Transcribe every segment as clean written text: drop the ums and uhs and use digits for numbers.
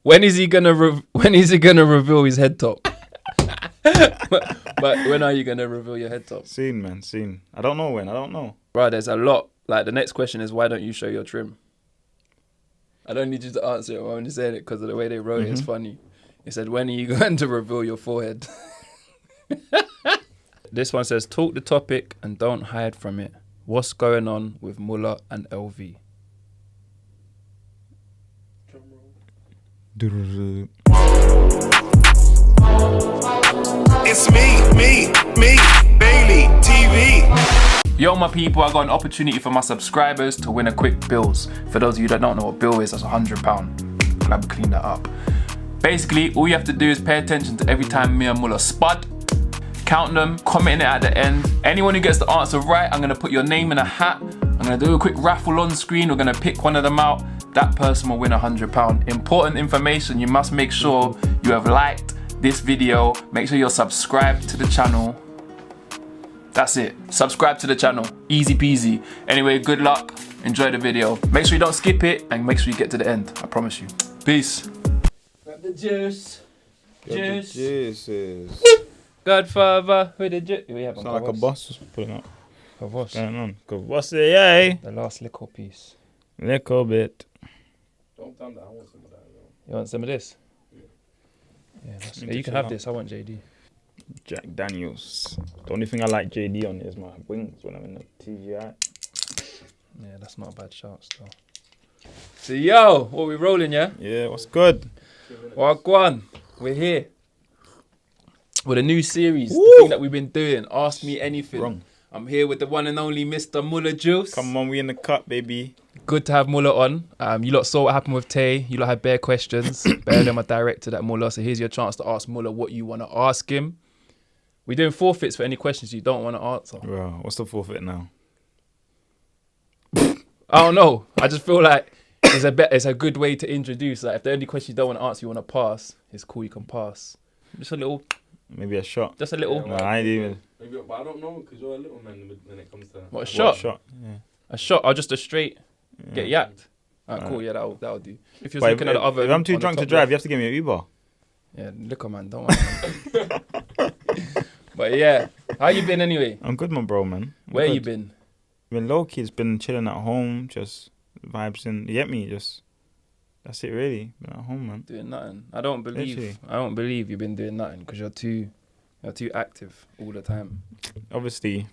When is he gonna reveal his head top? but when are you gonna reveal your head top? Soon, man. Soon. I don't know when. I don't know. Bro, there's a lot. Like the next question is, why don't you show your trim? I don't need you to answer it. I'm only saying it because of the way they wrote it. It's funny. It said, when are you going to reveal your forehead? This one says, talk the topic and don't hide from it. What's going on with Mular and LV? It's me, Bailey TV. Yo, my people, I got an opportunity for my subscribers to win a quick bills. For those of you that don't know what bill is, that's £100. Glad we cleaned that up. Basically, all you have to do is pay attention to every time me and Mular spud. Count them, comment it at the end. Anyone who gets the answer right, I'm gonna put your name in a hat. I'm gonna do a quick raffle on screen. We're gonna pick one of them out. That person will win £100. Important information, you must make sure you have liked this video. Make sure you're subscribed to the channel. That's it. Subscribe to the channel. Easy peasy. Anyway, good luck. Enjoy the video. Make sure you don't skip it and make sure you get to the end. I promise you. Peace. Got the juice. Juices. Godfather with the juice. Sound like a boss was pulling up. A boss. Going on. Good boss, yay. The last little piece. Little bit. Don't tell that. I want some of that. You want some of this? Yeah, you can have this. I want JD. Jack Daniels. The only thing I like JD on is my wings when I'm in the TGI. Yeah, that's not a bad shout still. So yo, what we rolling, yeah? Yeah, what's good? Well, go on. We're here with a new series. Woo! The thing that we've been doing. Ask me anything. Wrong. I'm here with the one and only Mr. Mularjuice. Come on, we in the cup, baby. Good to have Mular on. You lot saw what happened with Tay. You lot had bare questions. Bare them are directed at Mular. So here's your chance to ask Mular what you want to ask him. We're doing forfeits for any questions you don't want to answer. Bro, what's the forfeit now? I don't know. I just feel like it's a good way to introduce. Like if the only question you don't want to answer, you want to pass. It's cool. You can pass. Just a little. Maybe a shot. Just a little. No, I ain't even. Maybe, but I don't know because you're a little man when it comes to. What a shot? A shot. Yeah. A shot or just a straight. Yeah. Get yacked. Alright, cool. Yeah, that'll do. If you're But looking at the other. if I'm too drunk to drive, you have to give me an Uber. Yeah, liquor man, don't worry. But yeah, how you been anyway? I'm good, my bro, man. Where you been? Been low key. It's been chilling at home, just vibes in. You get me? Just that's it, really. Been at home, man. Doing nothing. I don't Literally. believe you've been doing nothing because you're too active all the time. Obviously,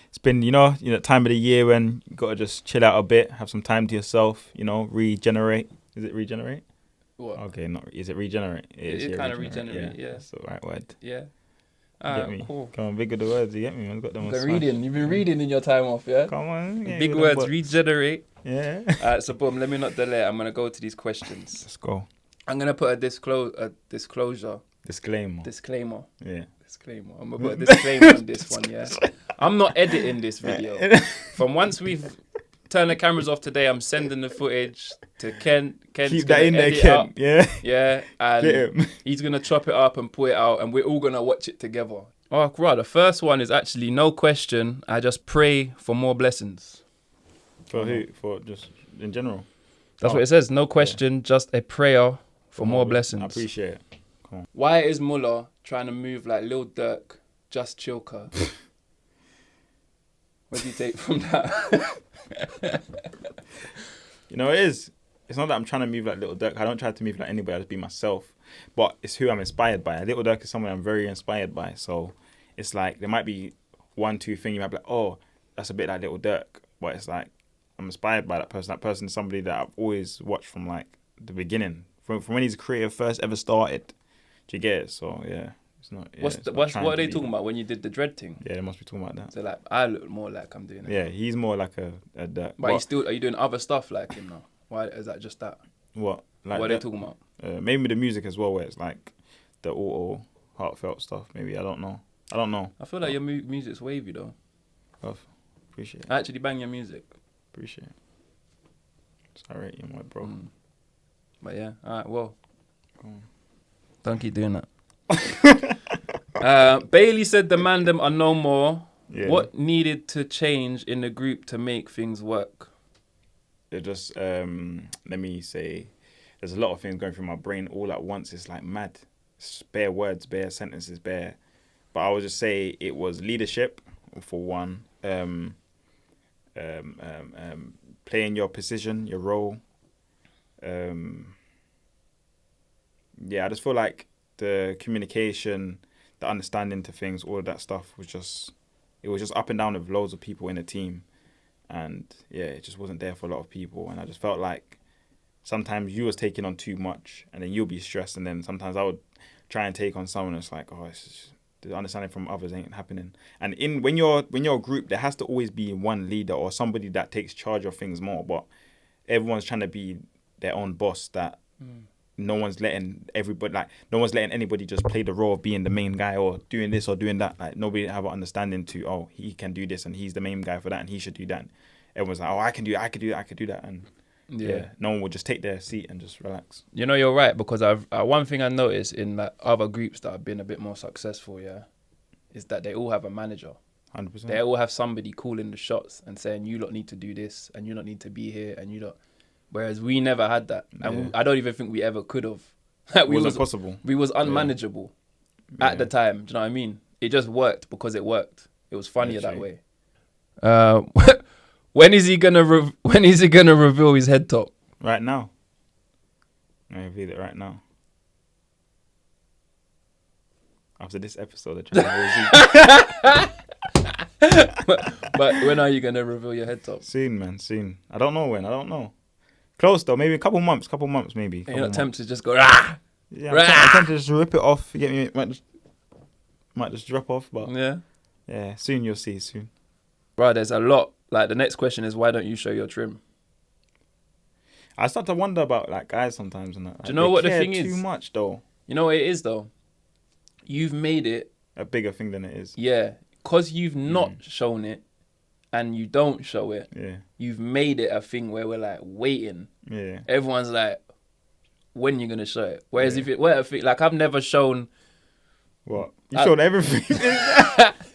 it's been time of the year when you gotta just chill out a bit, have some time to yourself. Regenerate. Is it regenerate? What? Okay, is it regenerate? It is kind of regenerate. Yeah. That's the right word. Yeah. You get me? Cool. Come on, big of the words. You get me? I've got them on The smash. reading. You've been reading in your time off, yeah? Come on. Yeah, Big you words, know, regenerate. Yeah. Alright, so boom, let me not delay. I'm gonna go to these questions. Let's go. I'm gonna put a disclosure. Disclaimer. Yeah. Disclaimer. I'm gonna put a disclaimer on this one, yeah? I'm not editing this video. From once we've turned the cameras off today, I'm sending the footage to Ken. Ken's Keep that in there, edit Ken. up, Yeah. yeah, and he's gonna chop it up and put it out, and we're all gonna watch it together. Oh, right. The first one is actually no question. I just pray for more blessings. For who? For just in general? That's what it says. No question, just a prayer for more blessings. I appreciate it. Come on. Why is Mular trying to move like Lil Durk? Just chill, cuz. What do you take from that? It is. It's not that I'm trying to move like Little Durk. I don't try to move like anybody. I just be myself. But it's who I'm inspired by. Little Durk is someone I'm very inspired by. So it's like there might be 1-2 things you might be like, oh, that's a bit like Little Durk. But it's like I'm inspired by that person. That person is somebody that I've always watched from like the beginning, from when his career first ever started. Do you get it? So yeah, it's not. Yeah, what are they talking about when you did the dread thing? Yeah, they must be talking about that. So like, I look more like I'm doing it. Yeah, he's more like a Durk. But are you doing other stuff like him now? Why is that just that? What? Like what are they talking about? Maybe the music as well, where it's like the auto heartfelt stuff. Maybe I don't know. I feel like your music's wavy though. Appreciate it. I actually bang your music. Appreciate it. Sorry, you my bro. But yeah, alright, well. Go on. Don't keep doing that. Bailey said the mandem are no more. Yeah. What needed to change in the group to make things work? they're just let me say, there's a lot of things going through my brain all at once. It's like mad. It's bare words, bare sentences, bare. But I would just say it was leadership for one. Playing your position, your role. Yeah, I just feel like the communication, the understanding to things, all of that stuff was just up and down with loads of people in a team. And yeah, it just wasn't there for a lot of people. And I just felt like sometimes you was taking on too much and then you'll be stressed. And then sometimes I would try and take on someone that's like, oh, it's just, the understanding from others ain't happening. And when you're a group, there has to always be one leader or somebody that takes charge of things more. But everyone's trying to be their own boss. That no one's letting anybody just play the role of being the main guy or doing this or doing that. Like nobody have an understanding to, oh, he can do this and he's the main guy for that and he should do that. And everyone's like, oh, I can do that. And yeah, no one would just take their seat and just relax. You know, you're right, because one thing I noticed in like other groups that have been a bit more successful, is that they all have a manager. 100%. They all have somebody calling the shots and saying, you lot need to do this and you lot need to be here and you lot. Whereas we never had that. And I don't even think we ever could have. It wasn't possible. We was unmanageable at the time. Do you know what I mean? It just worked because it worked. It was funnier that way. When is he gonna reveal his head top? Right now. I reveal it right now. After this episode, but when are you gonna reveal your head top? Soon, man. Soon. I don't know when. I don't know. Close though. Maybe a couple months maybe. You're not tempted to just go rah. Yeah, I'm tempted to just rip it off. You get me? Might just drop off, but yeah. Soon you'll see. Soon. Bro, there's a lot. Like the next question is, why don't you show your trim? I start to wonder about like guys sometimes and that. Do you know what the thing is? Too much though. You know what it is though? You've made it a bigger thing than it is. Yeah, because you've not shown it and you don't show it. Yeah. You've made it a thing where we're like waiting. Yeah. Everyone's like, when you gonna show it? Whereas if it were a thing, like I've never shown. What? You showed everything.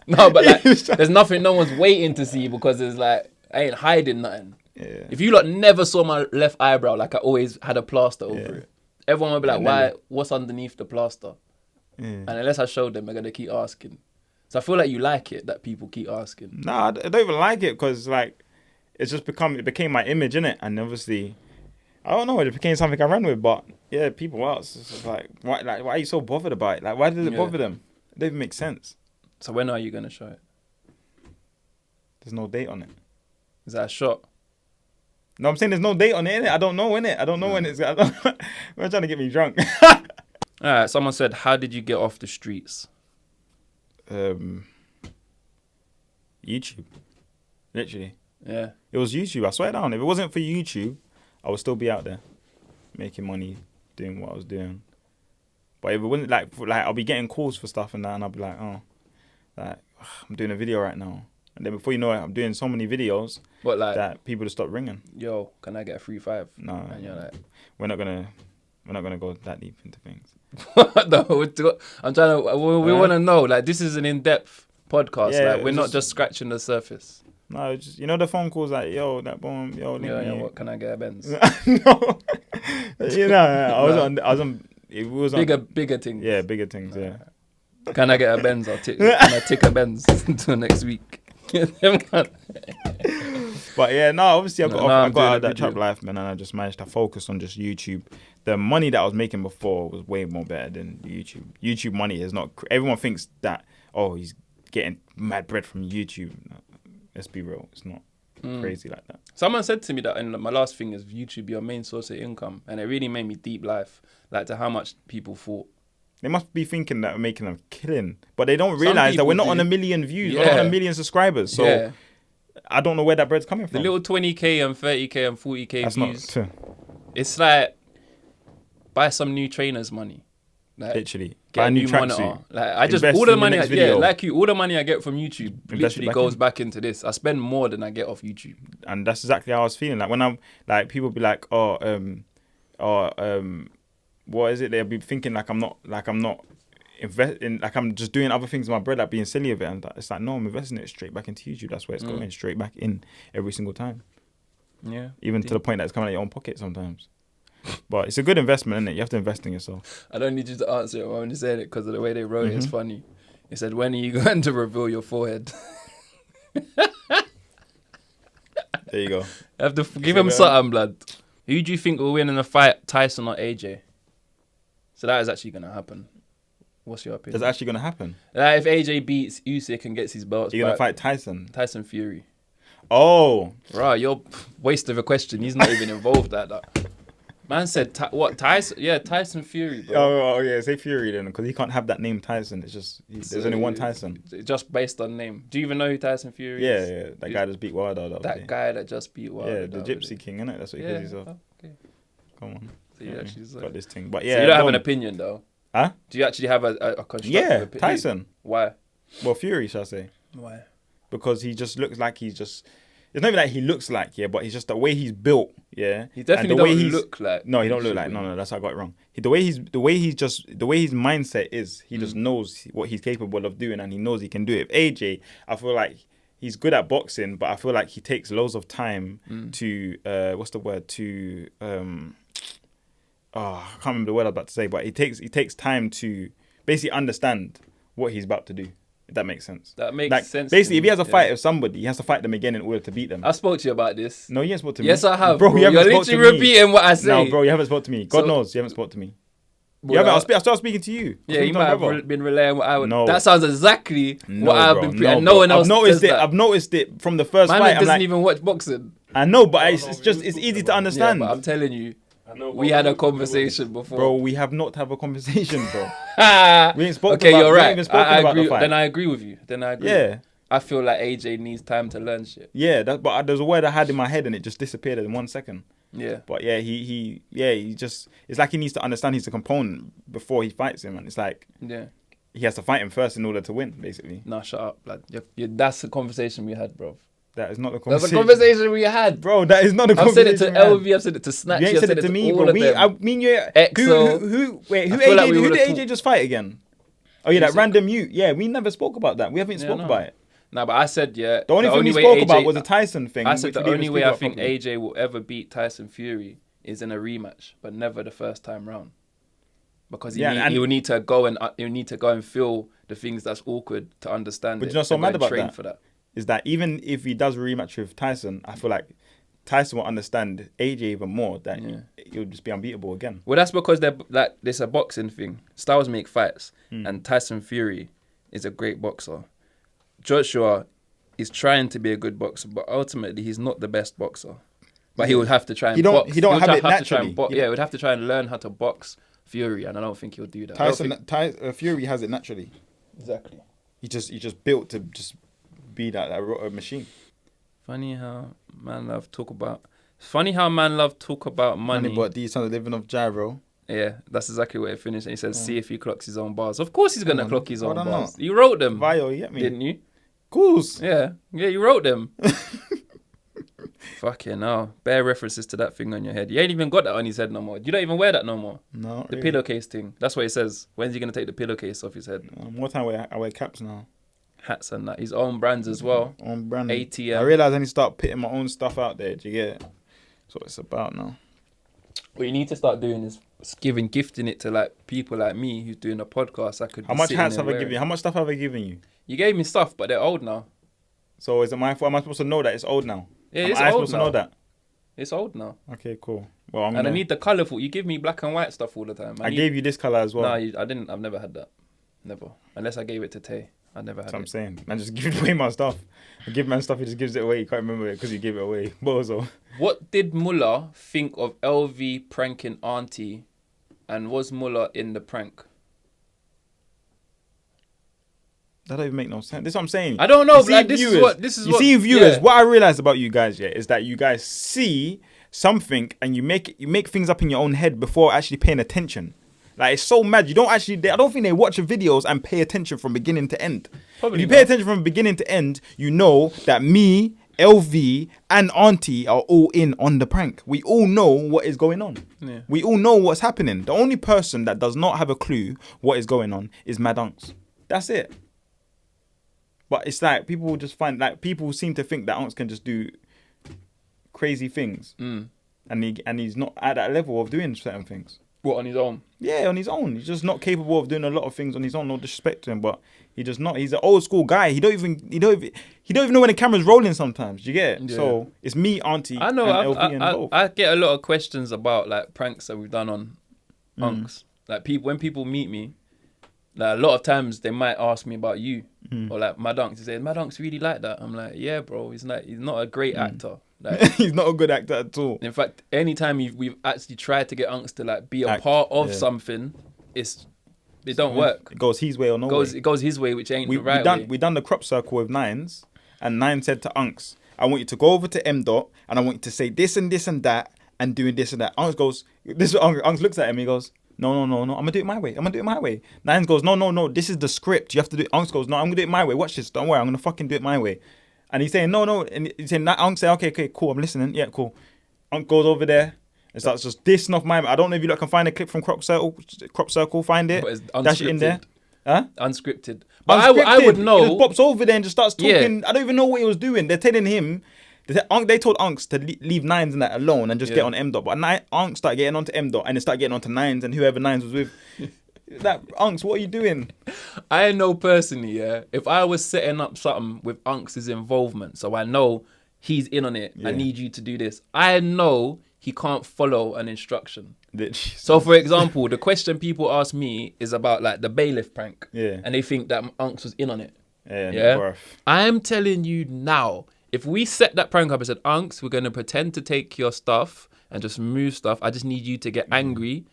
No, but like, there's nothing no one's waiting to see because it's like, I ain't hiding nothing. Yeah. If you lot never saw my left eyebrow, like I always had a plaster over it, everyone would be like, why? What's underneath the plaster? Yeah. And unless I showed them, they're going to keep asking. So I feel like you like it that people keep asking. Nah, I don't even like it because like, it became my image, innit? And obviously, I don't know, it became something I ran with, but yeah, people else, it's just like, why are you so bothered about it? Like, why did it bother them? It doesn't even make sense. So when are you going to show it? There's no date on it. Is that a shot? No, I'm saying there's no date on it, innit? I don't know, innit? I don't know when it's... We're trying to get me drunk. All right, someone said, how did you get off the streets? YouTube. Literally. Yeah. It was YouTube, I swear down. If it wasn't for YouTube, I would still be out there making money, doing what I was doing. But if it wasn't like I'll be getting calls for stuff and that, and I'll be like, oh, like I'm doing a video right now. And then before you know it, I'm doing so many videos that people just stop ringing. Yo, can I get a free 5? No. And you're like, we're not gonna go that deep into things. No, I'm trying to. We want to know. Like, this is an in-depth podcast. Yeah, like, we're not just scratching the surface. No, just the phone calls like, yo, that bomb, yo, what can I get a Benz? No, I was on. It was bigger things. Yeah, bigger things. Yeah. Can I get a Benz? Can I take a Benz until next week? But yeah, no, obviously I got out of that trap life, man, and I just managed to focus on just YouTube. The money that I was making before was way more better than YouTube. YouTube money is not. Everyone thinks that, oh, he's getting mad bread from YouTube. No, let's be real, it's not crazy like that. Someone said to me that in my last thing is YouTube your main source of income, and it really made me deep life, like to how much people thought. They must be thinking that we're making them killing, but they don't realize that we're not on 1 million views, we're not on 1 million subscribers. So I don't know where that bread's coming from. The little 20k and 30k and 40k That's views. Not it's like buy some new trainers money. Like, literally, get a new monitor. Like I just all the money, all the money I get from YouTube literally goes back into this. I spend more than I get off YouTube, and that's exactly how I was feeling. Like when I'm like, people be like, what is it? They'll be thinking like I'm not investing, like I'm just doing other things with my bread, like being silly of it. And it's like, no, I'm investing it straight back into YouTube. That's where it's going, straight back in every single time. Yeah. Even to the point that it's coming out of your own pocket sometimes. But it's a good investment, isn't it? You have to invest in yourself. I don't need you to answer it. I'm only saying it because of the way they wrote it. It's funny. It said, "When are you going to reveal your forehead?" There you go. I have to give him something, blood. Who do you think will win in a fight, Tyson or AJ? So that is actually going to happen. What's your opinion? That's actually going to happen. If AJ beats Usyk and gets his belts, You're going to fight Tyson? Tyson Fury. Oh. Right, you're waste of a question. He's not even involved like that. Man said, what, Tyson? Yeah, Tyson Fury, bro. Oh, yeah, say Fury then, because he can't have that name Tyson. It's just, there's only one Tyson. Just based on name. Do you even know who Tyson Fury is? Yeah, that guy just beat Wilder. That guy that just beat Wilder. Yeah, the Gypsy King, innit? That's what he calls himself. Okay. Come on. So you actually got this thing. But yeah. So you don't have an opinion, though? Huh? Do you actually have a constructive opinion? Tyson. Why? Well, Fury, shall I say. Why? Because he just looks like he's just... It's not even like he looks like, but he's just the way he's built, He definitely don't look like. No, he don't look like. No, that's how I got it wrong. The way his mindset is, he just knows what he's capable of doing, and he knows he can do it. If AJ, I feel like he's good at boxing, but I feel like he takes loads of time to what's the word, to I can't remember the word I'm about to say, but he takes time to basically understand what he's about to do. If that makes sense. That makes sense. Basically, if he has a fight with somebody, he has to fight them again in order to beat them. I spoke to you about this. No, you haven't spoke to me. Yes, I have. Bro, you haven't You're spoke literally to me. repeating what I say. No, bro, you haven't spoke to me. God knows you haven't spoke to me. You haven't. I started speaking to you. Yeah, you might have been relaying what I would. No. That sounds exactly what I've been. No, and no one else noticed does it. that. I've noticed it from the first Man fight. doesn't even watch boxing. I know, but it's easy to understand. Yeah, but I'm telling you, we had a conversation before. Bro, we have not had a conversation, bro. We ain't spoken okay, about, you're we right. ain't even spoken I about agree. the fight. Then I agree with you. Yeah. I feel like AJ needs time to learn shit. Yeah, but there's a word I had in my head and it just disappeared in 1 second. Yeah. But yeah, he just, it's like he needs to understand he's a component before he fights him, and it's like he has to fight him first in order to win, basically. Nah, shut up, lad. That's the conversation we had, bro. That is not the conversation. That's the conversation we had, bro. That is not the I've conversation. I've said it to LV. I've said it to Snatch. You ain't said it to me, bro. EXO. Who did AJ just fight again? Oh yeah, that random mute. Yeah, we never spoke about that. We haven't spoke about it. No, but I said, The only thing we spoke about was the Tyson thing. I said the only way I think AJ will ever beat Tyson Fury is in a rematch, but never the first time round. Because he will need to go and feel the things that's awkward to understand. But you're not so mad about that. For that. Is that even if he does a rematch with Tyson, I feel like Tyson will understand AJ even more, that he'll just be unbeatable again. Well, that's because they're like, it's a boxing thing. Styles make fights, and Tyson Fury is a great boxer. Joshua is trying to be a good boxer, but ultimately he's not the best boxer. But he would have to try and box. He don't have it naturally. He would have to try and learn how to box Fury, and I don't think he'll do that. Fury has it naturally. Exactly. He just built to just be that machine. Funny how man love talk about money. But these sons are living off gyro. Yeah, that's exactly what it finished. And he says, see if he clocks his own bars. Of course he's going to clock his own bars. You wrote them. Vio, you get me? Didn't you? Of course. Yeah, you wrote them. Fucking hell. Bare references to that thing on your head. You ain't even got that on his head no more. You don't even wear that no more. No. The pillowcase thing. That's what it says. When's he going to take the pillowcase off his head? More time I wear caps now. Hats and that. His own brands as well. Own brand. ATM. I realised I need to start putting my own stuff out there. Do you get it? That's what it's about now. What you need to start doing is gifting it to like people like me who's doing a podcast. How much hats have I given you? How much stuff have I given you? You gave me stuff, but they're old now. So is it my fault? Am I supposed to know that it's old now? Yeah, it's old now. supposed to know that? It's old now. Okay, cool. Well, I need the colourful. You give me black and white stuff all the time. I gave you this colour as well. No, I didn't. I've never had that. Never. Unless I gave it to Tay. I never had it. That's what I'm saying. Man just gives away my stuff. I give man stuff, he just gives it away. You can't remember it because you gave it away. Bozo. What did Muller think of LV pranking Auntie, and was Muller in the prank? That don't even make no sense. This is what I'm saying. I don't know. Like, this is what. You see, viewers. What I realized about you guys, is that you guys see something and you make things up in your own head before actually paying attention. Like, it's so mad. You don't actually. I don't think they watch the videos and pay attention from beginning to end. Probably if you pay attention from beginning to end, you know that me, LV, and Auntie are all in on the prank. We all know what is going on. Yeah. We all know what's happening. The only person that does not have a clue what is going on is Mad Unks. That's it. But it's like people just find, like, people seem to think that Unks can just do crazy things, and he's not at that level of doing certain things. What, on his own? Yeah, on his own. He's just not capable of doing a lot of things on his own. No disrespect to him, but he just not. He's an old school guy. He don't even know when the camera's rolling. Sometimes, do you get it? Yeah. So it's me, Auntie, I know. and LV and both. I get a lot of questions about like pranks that we've done on Unks. Like when people meet me, like a lot of times they might ask me about you or like Mad Unks. They say Mad Unks really like that. I'm like, yeah, bro. He's not a great actor. Like, He's not a good actor at all. in fact, anytime we've actually tried to get Unks to like be a part of something, it don't work. It goes his way or no way. It goes his way, which ain't the right way. We done the crop circle with Nines, and Nine said to Unks, I want you to go over to M Dot, and I want you to say this and this and that, and doing this and that. Unks goes, Unks looks at him, he goes, no, I'm gonna do it my way. Nines goes, no, this is the script. You have to do it. Unks goes, no, I'm gonna do it my way. Watch this. Don't worry, I'm gonna fucking do it my way. And he's saying, no. And he's saying, Unks say, okay, cool, I'm listening. Yeah, cool. Unks goes over there and starts just dissing off my... I don't know if you can find a clip from Crop Circle, find it. But it's dash it in there. Huh? Unscripted. But I would know... He just pops over there and just starts talking. Yeah. I don't even know what he was doing. They're telling him... They told Unks to leave Nines and that alone and just get on M Dot. But Unks started getting onto M Dot and they started getting onto Nines and whoever Nines was with. That Unks, what are you doing? I know personally, if I was setting up something with Unks' involvement, so I know he's in on it, I need you to do this. I know he can't follow an instruction. So, for example, the question people ask me is about like the bailiff prank. Yeah. And they think that Unks was in on it. Yeah. I am telling you now, if we set that prank up and said, Unks, we're going to pretend to take your stuff and just move stuff. I just need you to get angry.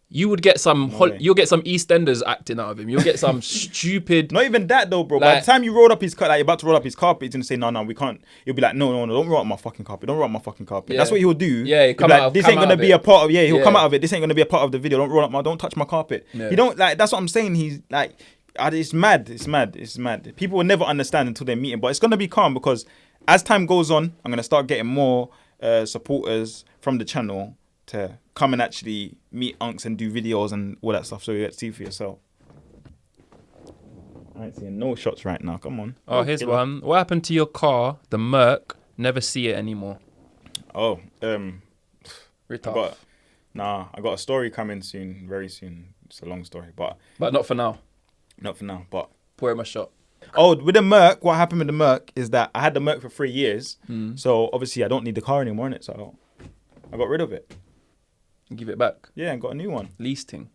You would get you'll get some EastEnders acting out of him. You'll get some stupid... Not even that though, bro. By the time you roll up his carpet, like you're about to roll up his carpet, he's going to say, no, we can't. He'll be like, no, don't roll up my fucking carpet. Don't roll up my fucking carpet. Yeah. That's what he'll do. Yeah, he'll be like, this ain't going to be a part of... Yeah, he'll come out of it. This ain't going to be a part of the video. Don't touch my carpet. Yeah. He don't, like, that's what I'm saying. He's like, it's mad. People will never understand until they meet him. But it's going to be calm because as time goes on, I'm going to start getting more supporters from the channel to come and actually meet Unks and do videos and all that stuff so you get to see for yourself. I ain't seeing no shots right now. Come on. Oh, here's one. What happened to your car, the Merc? Never see it anymore. Oh, I got a story coming soon, very soon. It's a long story, but not for now. Not for now, but Pour him a shot. Oh, with the Merc, what happened with the Merc is that I had the Merc for 3 years, so obviously I don't need the car anymore, innit? So I got rid of it. Give it back. Yeah, and got a new one. Lease thing.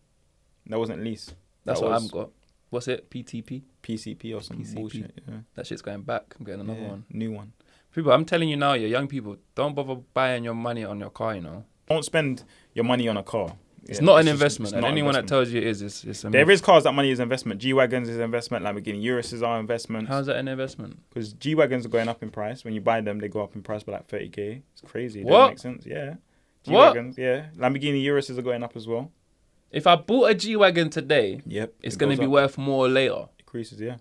That wasn't lease. That's what I've got. What's it? PTP? PCP or some bullshit. Yeah. That shit's going back. I'm getting another one. New one. People, I'm telling you now, young people, don't bother buying your money on your car, you know. Don't spend your money on a car. It's not an investment. And anyone that tells you it is, it's a There is cars that money is investment. G-Wagons is investment. Lamborghini Uruses are investment. How's that an investment? Because G-Wagons are going up in price. When you buy them, they go up in price by like 30k. It's crazy. What? Doesn't make sense. Yeah. G-Wagons, yeah. Lamborghini Uruses are going up as well. If I bought a G-Wagon today, it's going to be worth more later. Increases, yeah.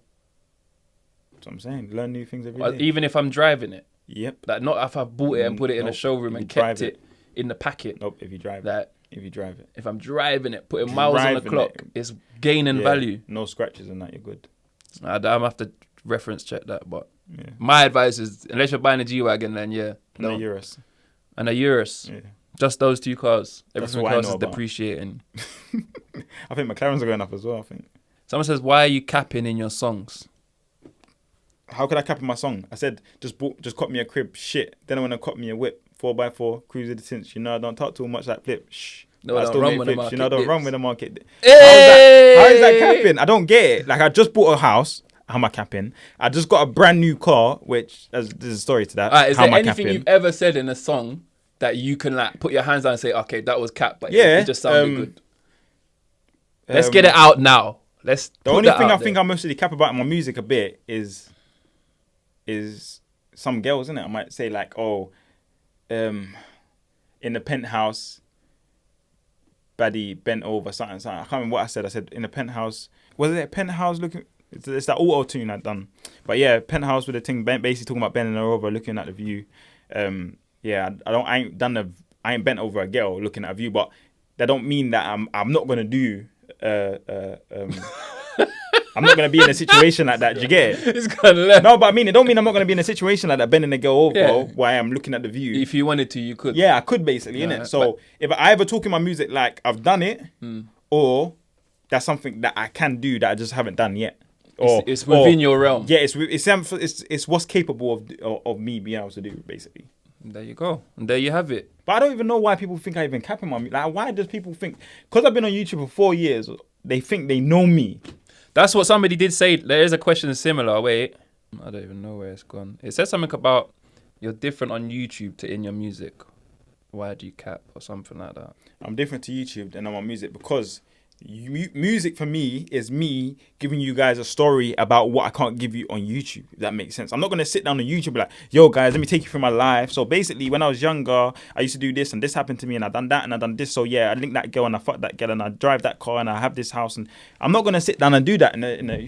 That's what I'm saying. Learn new things every day. Even if I'm driving it. Yep. Like not if I bought it and put it in a showroom and kept it in the packet. Nope, if you drive it. If you drive it. If I'm driving it, putting miles on the clock, it's gaining value. No scratches and that, you're good. I'm going to have to reference check that, but my advice is, unless you're buying a G-Wagon, then No. And a Urus. And a Urus. Yeah. Just those two cars. Everything else is depreciating. I think McLarens are going up as well, I think. Someone says, why are you capping in your songs? How could I cap in my song? I said, just cop me a crib, shit. Then I want to cop me a whip, 4x4, cruise of the tints. You know, I don't talk too much like flip. Shh. No, I don't run with the market. You know, I don't run with the market. Hey! How is that capping? I don't get it. Like, I just bought a house. How am I capping? I just got a brand new car, which there's a story to that. Is there anything you've ever said in a song that you can like put your hands on and say, okay, that was cap, but it just sounded good? Let's get it out now. The only thing I think I mostly cap about in my music a bit is some girls, isn't it? I might say like, in the penthouse, baddie bent over, something. I can't remember what I said. I said in the penthouse. Was it a penthouse looking? It's that auto tune I'd done. But yeah, penthouse with the thing, basically talking about bending her over, looking at the view. I ain't bent over a girl looking at a view, but that don't mean that I'm not gonna do. I'm I'm not gonna be in a situation like that. Do you get it? It's gonna left. No, but I mean, it don't mean I'm not gonna be in a situation like that, bending the girl over Yeah. while I'm looking at the view. If you wanted to, you could. Yeah, I could basically, Yeah, innit? So if I ever talk in my music like I've done it, or that's something that I can do that I just haven't done yet. Or It's within your realm. Yeah, it's what's capable of me being able to do, basically. There you go. And there you have it. But I don't even know why people think I even cap in my music. Like, why does people think? Because I've been on YouTube for 4 years, they think they know me. That's what somebody did say. There is a question similar. Wait, I don't even know where it's gone. It says something about you're different on YouTube to in your music. Why do you cap or something like that? I'm different to YouTube than I'm on music because music for me is me giving you guys a story about what I can't give you on YouTube, if that makes sense. I'm not going to sit down on YouTube and be like, yo guys, let me take you through my life. So basically, when I was younger, I used to do this and this happened to me and I done that and I done this. So yeah, I linked that girl and I fucked that girl and I drive that car and I have this house. And I'm not going to sit down and do that.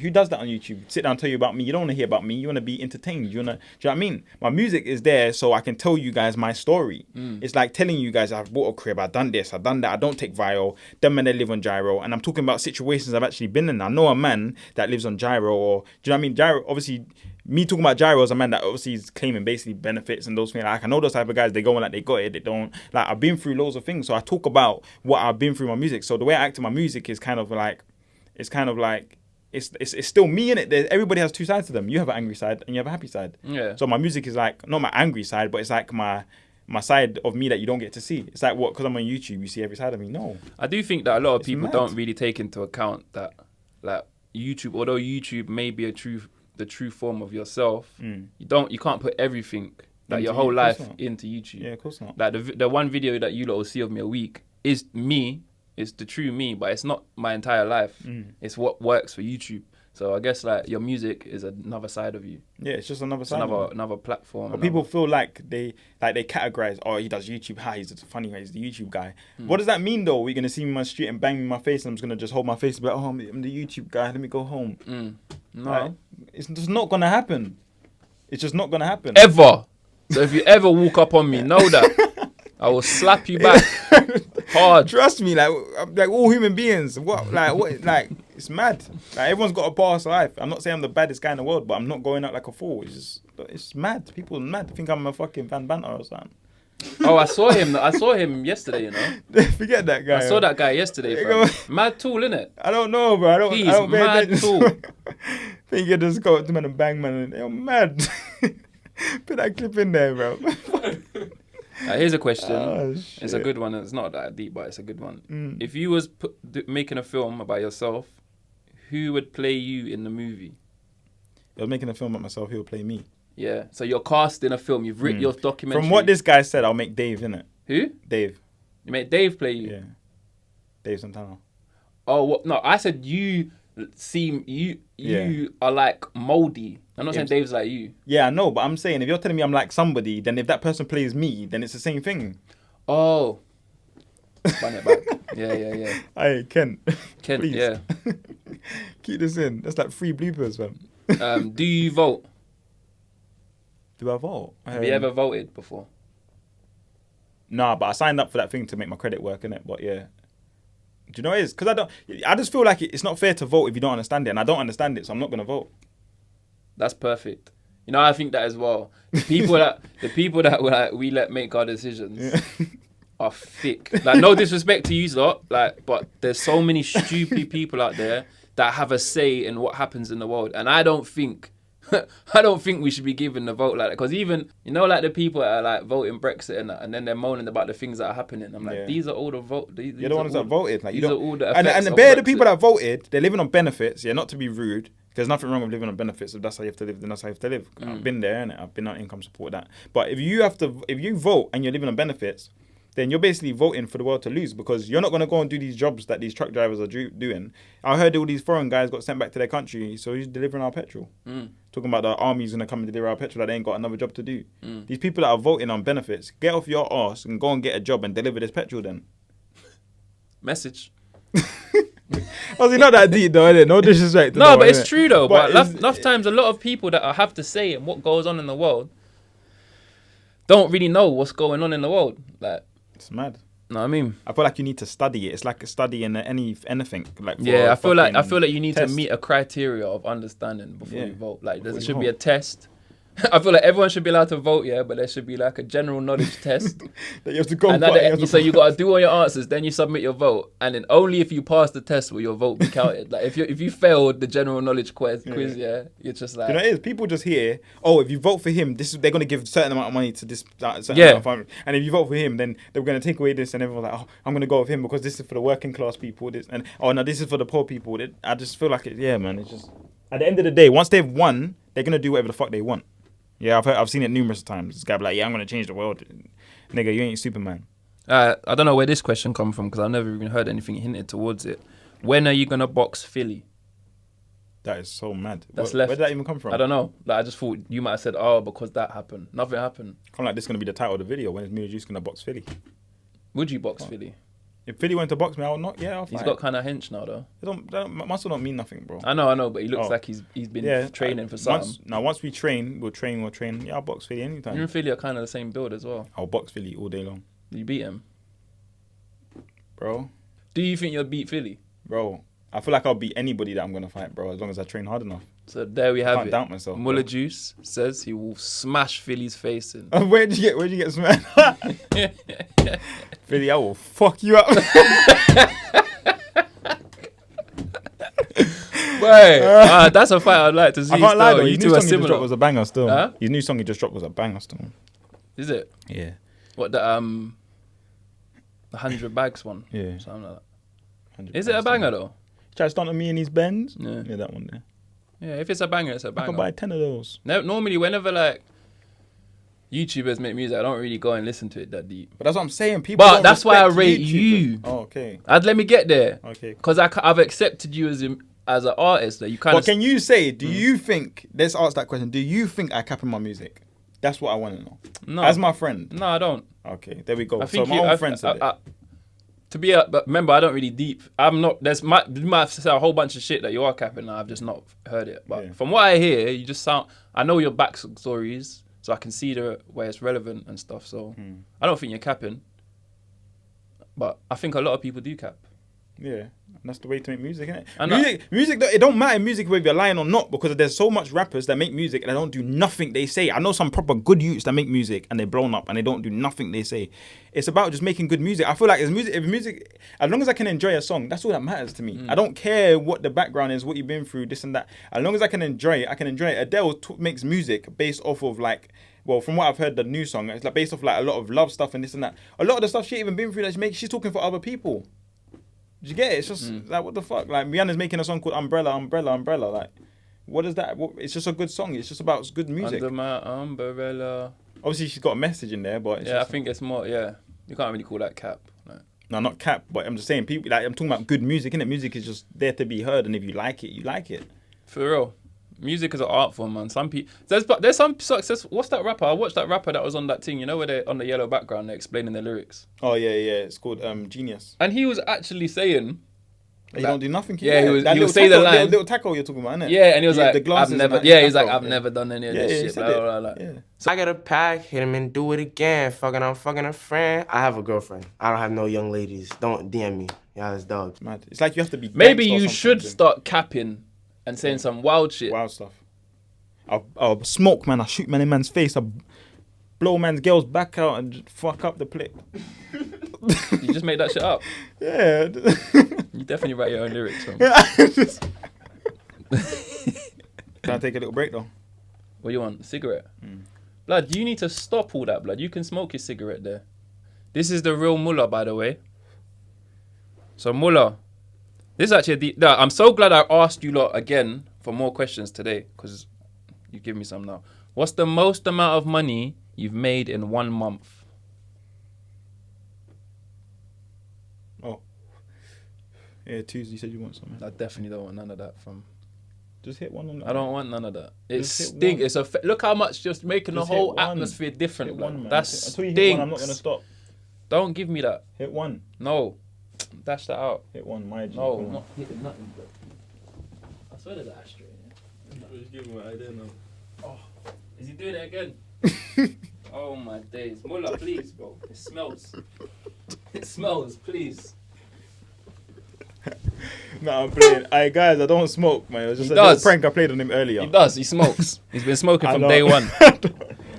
Who does that on YouTube? Sit down and tell you about me. You don't want to hear about me. You want to be entertained. Do you know what I mean? My music is there so I can tell you guys my story. It's like telling you guys I've bought a crib, I've done this, I've done that. I don't take viral. Them men, they live on gyro. And I'm talking about situations I've actually been in. I know a man that lives on gyro, or do you know what I mean? Gyro, obviously, me talking about gyro is a man that obviously is claiming basically benefits and those things. Like, I know those type of guys, they go in like they got it, they don't. Like, I've been through loads of things, so I talk about what I've been through in my music. So the way I act in my music is kind of like, it's still me in it. Everybody has two sides to them. You have an angry side and you have a happy side. Yeah. So my music is like not my angry side, but it's like my side of me that you don't get to see. It's like, what? Because I'm on YouTube, you see every side of me. No. I do think that a lot of people mad. don't really take into account that, like, YouTube, although YouTube may be the true form of yourself, you can't put everything, like your whole life into YouTube. Yeah, of course not. Like the one video that you lot will see of me a week is me, it's the true me, but it's not my entire life. It's what works for YouTube. So I guess like your music is another side of you. Yeah, it's just another It's side. another platform. But people feel like they categorize. Oh, he does YouTube. He's just funny. He's the YouTube guy. What does that mean though? We're gonna see me on the street and bang me in my face, and I'm just gonna just hold my face and be like, oh, I'm the YouTube guy. Let me go home. No, Like, it's just not gonna happen. It's just not gonna happen. ever. So if you ever walk up on me, know that I will slap you back hard. Trust me, like all human beings. Like it's mad. Like everyone's got a past life. I'm not saying I'm the baddest guy in the world, but I'm not going out like a fool. It's mad. People are mad. Think I'm a fucking Van Banter or something. Oh, I saw him yesterday, you know. Forget that guy. I saw that guy yesterday, bro. Mad tool, innit? I don't know, bro. I don't He's pay mad attention. too. Think you just go up to man and bang man and they're mad. Put that clip in there, bro. Here's a question. Oh, It's a shit. good one. It's not that deep, but it's a good one. If you was making a film about yourself, who would play you in the movie? I was making a film about myself. He'll play me. Yeah. So you're casting a film. You've written your documentary. From what this guy said, I'll make Dave, innit? Who? Dave. You make Dave play you? Yeah. Dave Santana. Oh, what? No, I said you seem you are like moldy. I'm not saying Dave's like you. Yeah, I know, but I'm saying if you're telling me I'm like somebody, then if that person plays me, then it's the same thing. Oh. Run it back. Yeah. Hey, Ken. Ken, please. yeah. Keep this in. That's like 3 bloopers, man. Do you vote? Do I vote? Have you ever voted before? Nah, but I signed up for that thing to make my credit work, innit? But yeah. Do you know what it is? Because I just feel like it's not fair to vote if you don't understand it, and I don't understand it, so I'm not going to vote. That's perfect. You know, I think that as well. The people that like, we let make our decisions are thick. Like, no disrespect to you lot, like, but there's so many stupid people out there that have a say in what happens in the world, and I don't think we should be given the vote like that. Because even, you know, like the people that are like voting Brexit and that, and then they're moaning about the things that are happening. I'm like, these are all the vote. You're the ones that voted. Like, these are all the and effects the of bare the Brexit. people that voted, they're living on benefits. Yeah, not to be rude. There's nothing wrong with living on benefits. If that's how you have to live, then that's how you have to live. I've been there, innit? I've been on income support, that. But if you vote and you're living on benefits, then you're basically voting for the world to lose, because you're not going to go and do these jobs that these truck drivers are doing. I heard all these foreign guys got sent back to their country, so he's delivering our petrol. Talking about the army's going to come and deliver our petrol, that they ain't got another job to do. These people that are voting on benefits, get off your arse and go and get a job and deliver this petrol then. Message. Obviously not that deep though, innit? No disrespect. No, but it's true though. But it's- enough times, a lot of people that have to say in what goes on in the world don't really know what's going on in the world. Like, It's mad. Know what I mean? I feel like you need to study it. It's like a study in anything. Like for Yeah, a I feel like fucking you need test. to meet a criteria of understanding before Yeah. you vote. Like there Before you should be a vote. test. I feel like everyone should be allowed to vote, yeah, but there should be like a general knowledge test. that you have to go. And so you got to do all your answers, then you submit your vote, and then only if you pass the test will your vote be counted. Like if you failed the general knowledge quiz, yeah, you're just like, You know, it is. People just hear, oh, if you vote for him, they're going to give a certain amount of money to this certain Yeah. amount of funding. And if you vote for him, then they're going to take away this, and everyone's like, oh, I'm going to go with him because this is for the working class people. This and oh no, this is for the poor people. I just feel like yeah, man. It's just at the end of the day, once they've won, they're going to do whatever the fuck they want. Yeah, I've seen it numerous times. This guy be like, yeah, I'm going to change the world. Nigga, you ain't Superman. I don't know where this question come from because I've never even heard anything hinted towards it. When are you gonna box Philly? That is so mad. That's Where left. did that even come from? I don't know. Like I just thought you might have said, oh, because that happened. Nothing happened. Kind of like this is going to be the title of the video. When is Mularjuice going to box Philly? Would you box Philly? If Philly went to box me, I would not. Yeah, I'll He's fight. got kind of hench now though. Muscle don't mean nothing, bro. I know, but he looks Oh. like he's been training for something. Once we train, we'll train. Yeah, I'll box Philly anytime. You and Philly are kind of the same build as well. I'll box Philly all day long, You beat him. bro. Do you think you'll beat Philly? Bro, I feel like I'll beat anybody that I'm gonna fight, bro. As long as I train hard enough. So there we I have can't it. doubt myself. bro. Mularjuice says he will smash Philly's face in. Where'd you get smacked? Philly, I will fuck you up. Right. That's a fight I'd like to see. I can't lie still. though. You His two new are song he just dropped similar. was a banger still. Huh? His new song he just dropped was a banger still. Is it? Yeah. What the 100 bags one? Yeah. Something like that. 100%. Is it a banger though? Try to stunt on me in his Benz. Yeah. Yeah, that one there. Yeah, if it's a banger, it's a I can banger. buy 10 of those. Normally, whenever like YouTubers make music, I don't really go and listen to it that deep. But that's what I'm saying. People. But don't that's why I respect rate YouTubers. you. Oh, okay. Let me get there. Okay. Because I've accepted you as an artist that you kind But of. can you say, do you think, let's ask that question, do you think I cap in my music? That's what I want to know. No. As my friend. No, I don't. Okay, there we go. I think so my own friend said it. but remember, I don't really deep. I'm not. You might have to say a whole bunch of shit that you are capping. And I've just not heard it. But Yeah. from what I hear, you just sound. I know your backstories, so I can see where it's relevant and stuff. So I don't think you're capping. But I think a lot of people do cap. Yeah, and that's the way to make music, isn't it? And Music, it don't matter in music whether you're lying or not, because there's so much rappers that make music and they don't do nothing they say. I know some proper good youths that make music and they're blown up and they don't do nothing they say. It's about just making good music. I feel like if music, as long as I can enjoy a song, that's all that matters to me. I don't care what the background is, what you've been through, this and that. As long as I can enjoy it, I can enjoy it. Adele makes music based off of like, well, from what I've heard, the new song, it's like based off like a lot of love stuff and this and that. A lot of the stuff she ain't even been through that she's talking for other people. Do you get it? It's just like, what the fuck? Like, Rihanna's making a song called Umbrella. Like, what is that? It's just a good song. It's just about good music. Under my umbrella. Obviously, she's got a message in there, but it's I think it's more. Yeah, you can't really call that cap. Like, no, not cap. But I'm just saying, people. Like, I'm talking about good music. Innit? Music is just there to be heard, and if you like it, you like it. for real. Music is an art form, man. Some people there's some success. What's that rapper? I watched that rapper that was on that thing. You know where they on the yellow background, they're explaining their lyrics. Oh yeah. It's called Genius. And he was actually saying, You don't do nothing. Yeah, he that would say the line. Little tackle you're talking about, innit? yeah, and he was like, the glasses I've never, and that yeah, he's like, afro, I've never done any of Yeah, this he shit. said Blah, it. blah, blah, blah. Yeah. So I got a pack, hit him and do it again. I'm fucking a friend. I have a girlfriend. I don't have no young ladies. Don't DM me. Y'all is dogs. Mad. It's like you have to be. Maybe gangster or you something should to- start capping and saying some wild shit. Wild stuff. I'll smoke, man. I shoot man in man's face. I blow man's girl's back out and just fuck up the plate. You just make that shit up. Yeah. You definitely write your own lyrics. From. Can I take a little break though? What do you want? A cigarette? Blood, you need to stop all that, blood. You can smoke your cigarette there. This is the real Mullah, by the way. So Mullah, this is actually I'm so glad I asked you lot again for more questions today, because you give me some now. What's the most amount of money you've made in 1 month? Oh. Yeah, Tuesday you said you want something. I definitely don't want none of that from. Just hit one on that. I don't want none of that. It Just hit stinks. one. Look how much just making Just the hit whole one. atmosphere different. Hit blood. one, man. That Until you hit one, I'm not gonna stinks. stop. Don't give me that. Hit one. No. Dash that out. Hit one, my G. No, come on. not hitting nothing, bro. I swear there's an ashtray in Just give him an idea now. there. Is he doing it again? Oh my days. Mullah, please, bro. It smells. It smells, please. No, I'm playing. Hey guys, I don't smoke, man. It was just He a little does. prank I played on him earlier. He does. He smokes. He's been smoking I from know. day one.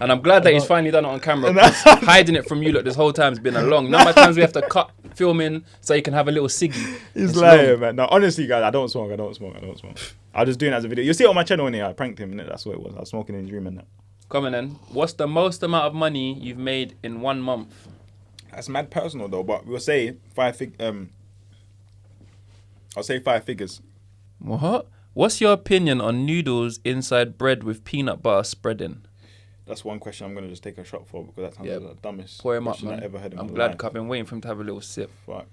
And I'm glad that he's finally done it on camera. 'Cause hiding it from you, look, this whole time's been a long. Number of times we have to cut filming so you can have a little ciggy. He's It's lying, long. man. No, honestly, guys, I don't smoke. I'll just do it as a video. You'll see it on my channel in here. I pranked him, innit? That's what it was. I was smoking in his room and that. Come on then. What's the most amount of money you've made in 1 month? That's mad personal though, but we'll say I'll say 5 figures. What? What's your opinion on noodles inside bread with peanut butter spreading? That's one question I'm gonna just take a shot for because that sounds Yeah, like the dumbest Pour him up, question man. I ever heard in I'm my glad life. I've been waiting for him to have a little sip. Fuck.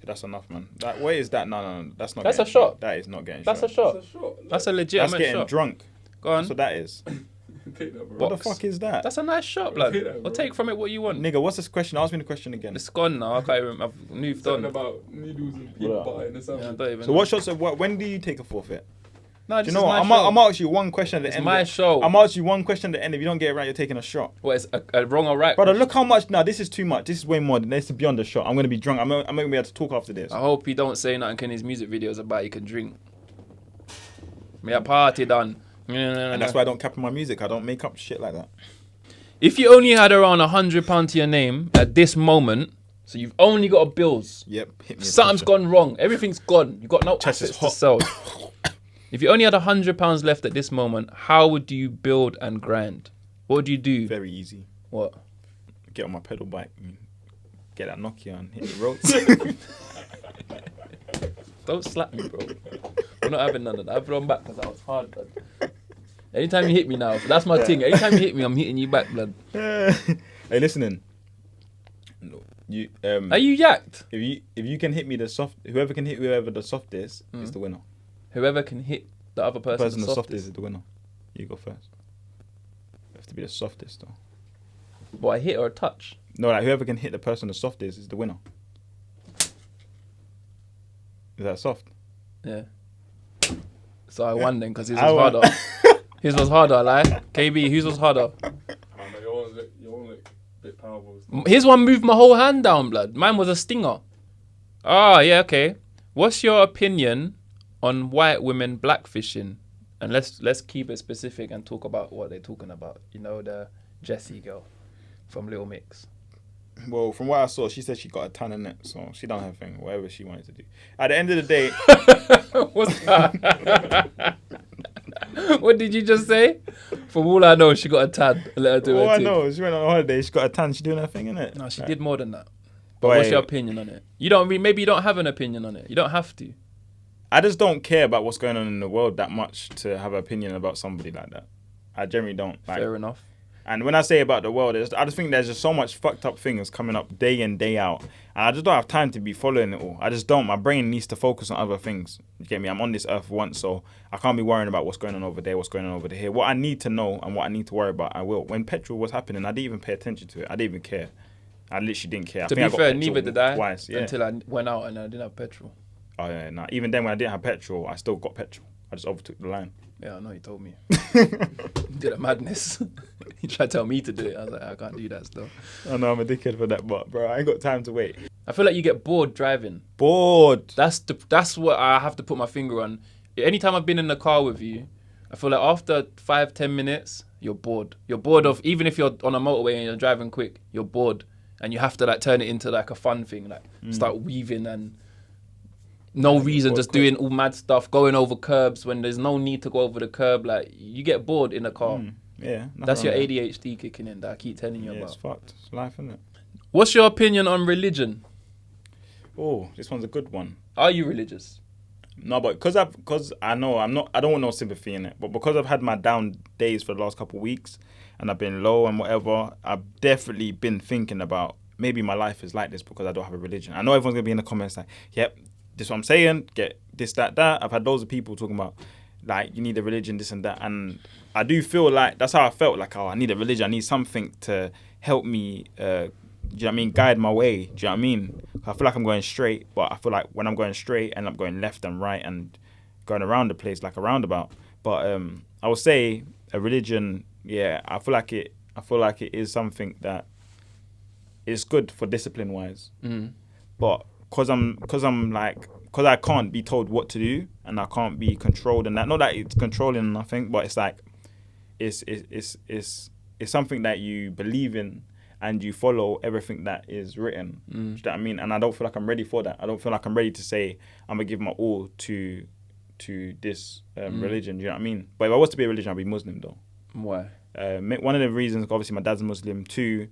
Yeah, that's enough, man. What is that? No. That's not. That's getting a shot. That is not getting That's shot. a shot. It's a shot. That's a That's legitimate getting shot. drunk. Go on. That's what that is. Take that, bro. What the Box. fuck is that? That's a nice shot, blood. Take that, Or bro. take from it what you want. Nigga, what's this question? Ask me the question again. It's gone now. I can't even. I've moved Something on. about noodles and peanut butter in the Yeah, I sandwich. don't even So what shots? When do you take a forfeit? No, Do this you know is what? my show. I'm gonna ask you one question at the It's end. my show. I'm gonna ask you one question at the end. If you don't get it right, you're taking a shot. What is a wrong or right? Brother, look how much. Now this is too much. This is way more. This is beyond the shot. I'm gonna be drunk. I'm not gonna be able to talk after this. I hope he don't say nothing in his music videos about you can drink. Me a party done. And that's why I don't cap in my music. I don't make up shit like that. If you only had around £100 to your name at this moment, so you've only got a bills. Yep. Hit me. Something's gone wrong. Everything's gone. You got no Chest is assets to sell. If you only had £100 left at this moment, how would you build and grind? What would you do? Very easy. What? Get on my pedal bike. And get that Nokia and hit the roads. Don't slap me, bro. I'm not having none of that. I've run back because that was hard, blood. Anytime you hit me now, that's my thing. Anytime you hit me, I'm hitting you back, blood. Hey, listening. You Are you yacked? if you can hit me whoever can hit whoever the softest is the winner. Whoever can hit the other The person, person the the softest. softest is the winner. You go first. You have to be the softest though. But I hit or a touch. No, like whoever can hit the person the softest is the winner. Is that soft? Yeah. So I won then because his I was won. harder. His was harder, like. KB, whose was harder? Man, your one's a bit powerful. His one moved my whole hand down, blood. Mine was a stinger. Ah, yeah, okay. What's your opinion on white women blackfishing? And let's keep it specific and talk about what they're talking about. You know, the Jessie girl from Little Mix. Well, from what I saw, she said she got a tan in it, so she done her thing, whatever she wanted to do. At the end of the day, What's that? What did you just say? From all I know, she got a tan. Let her do all her I thing. know is she went on a holiday, she got a tan, she doing her thing, innit? No, she did more than that. But what's your opinion on it? You don't maybe you don't have an opinion on it. You don't have to. I just don't care about what's going on in the world that much to have an opinion about somebody like that. I generally don't. Like, Fair enough. and when I say about the world, I just think there's just so much fucked up things coming up day in, day out. And I just don't have time to be following it all. I just don't. My brain needs to focus on other things. You get me? I'm on this earth once, so I can't be worrying about what's going on over there, what's going on over here. What I need to know and what I need to worry about, I will. When petrol was happening, I didn't even pay attention to it. I didn't even care. I literally didn't care. To I be got fair, petrol neither did I twice, yeah. until I went out and I didn't have petrol. Oh yeah, nah. Even then, when I didn't have petrol, I still got petrol. I just overtook the line. Yeah, I know, you told me. Did a madness. He tried to tell me to do it. I was like, I can't do that still. I know I'm a dickhead for that, but bro, I ain't got time to wait. I feel like you get bored driving. Bored. That's what I have to put my finger on. Anytime I've been in the car with you, I feel like after 5-10 minutes, you're bored. You're bored of, even if you're on a motorway and you're driving quick, you're bored. And you have to like turn it into like a fun thing, like start weaving and no reason, just doing all mad stuff, going over curbs when there's no need to go over the curb. Like you get bored in the car. Yeah. That's your nothing wrong ADHD kicking in that I keep telling you with that. Yeah, it's about. fucked. It's life, isn't it? What's your opinion on religion? Oh, this one's a good one. Are you religious? No, but because I know I don't want no sympathy in it. But because I've had my down days for the last couple of weeks, and I've been low and whatever, I've definitely been thinking about maybe my life is like this because I don't have a religion. I know everyone's gonna be in the comments like, "Yep, this is what I'm saying. Get this, that." I've had loads of people talking about like you need a religion, this and that, and I do feel like that's how I felt. Like, oh, I need a religion. I need something to help me. Do you know what I mean? Guide my way. Do you know what I mean? I feel like I'm going straight, but I feel like when I'm going straight, I end up going left and right and going around the place like a roundabout. But I would say a religion. Yeah, I feel like it is something that is good for discipline wise. but because I can't be told what to do and I can't be controlled and that. Not that it's controlling or nothing, but it's like it's something that you believe in and you follow everything that is written. Do you know what I mean? And I don't feel like I'm ready for that. I don't feel like I'm ready to say I'm gonna give my all to this religion. Do you know what I mean? But if I was to be a religion, I'd be Muslim though. Why? One of the reasons, obviously, my dad's Muslim too,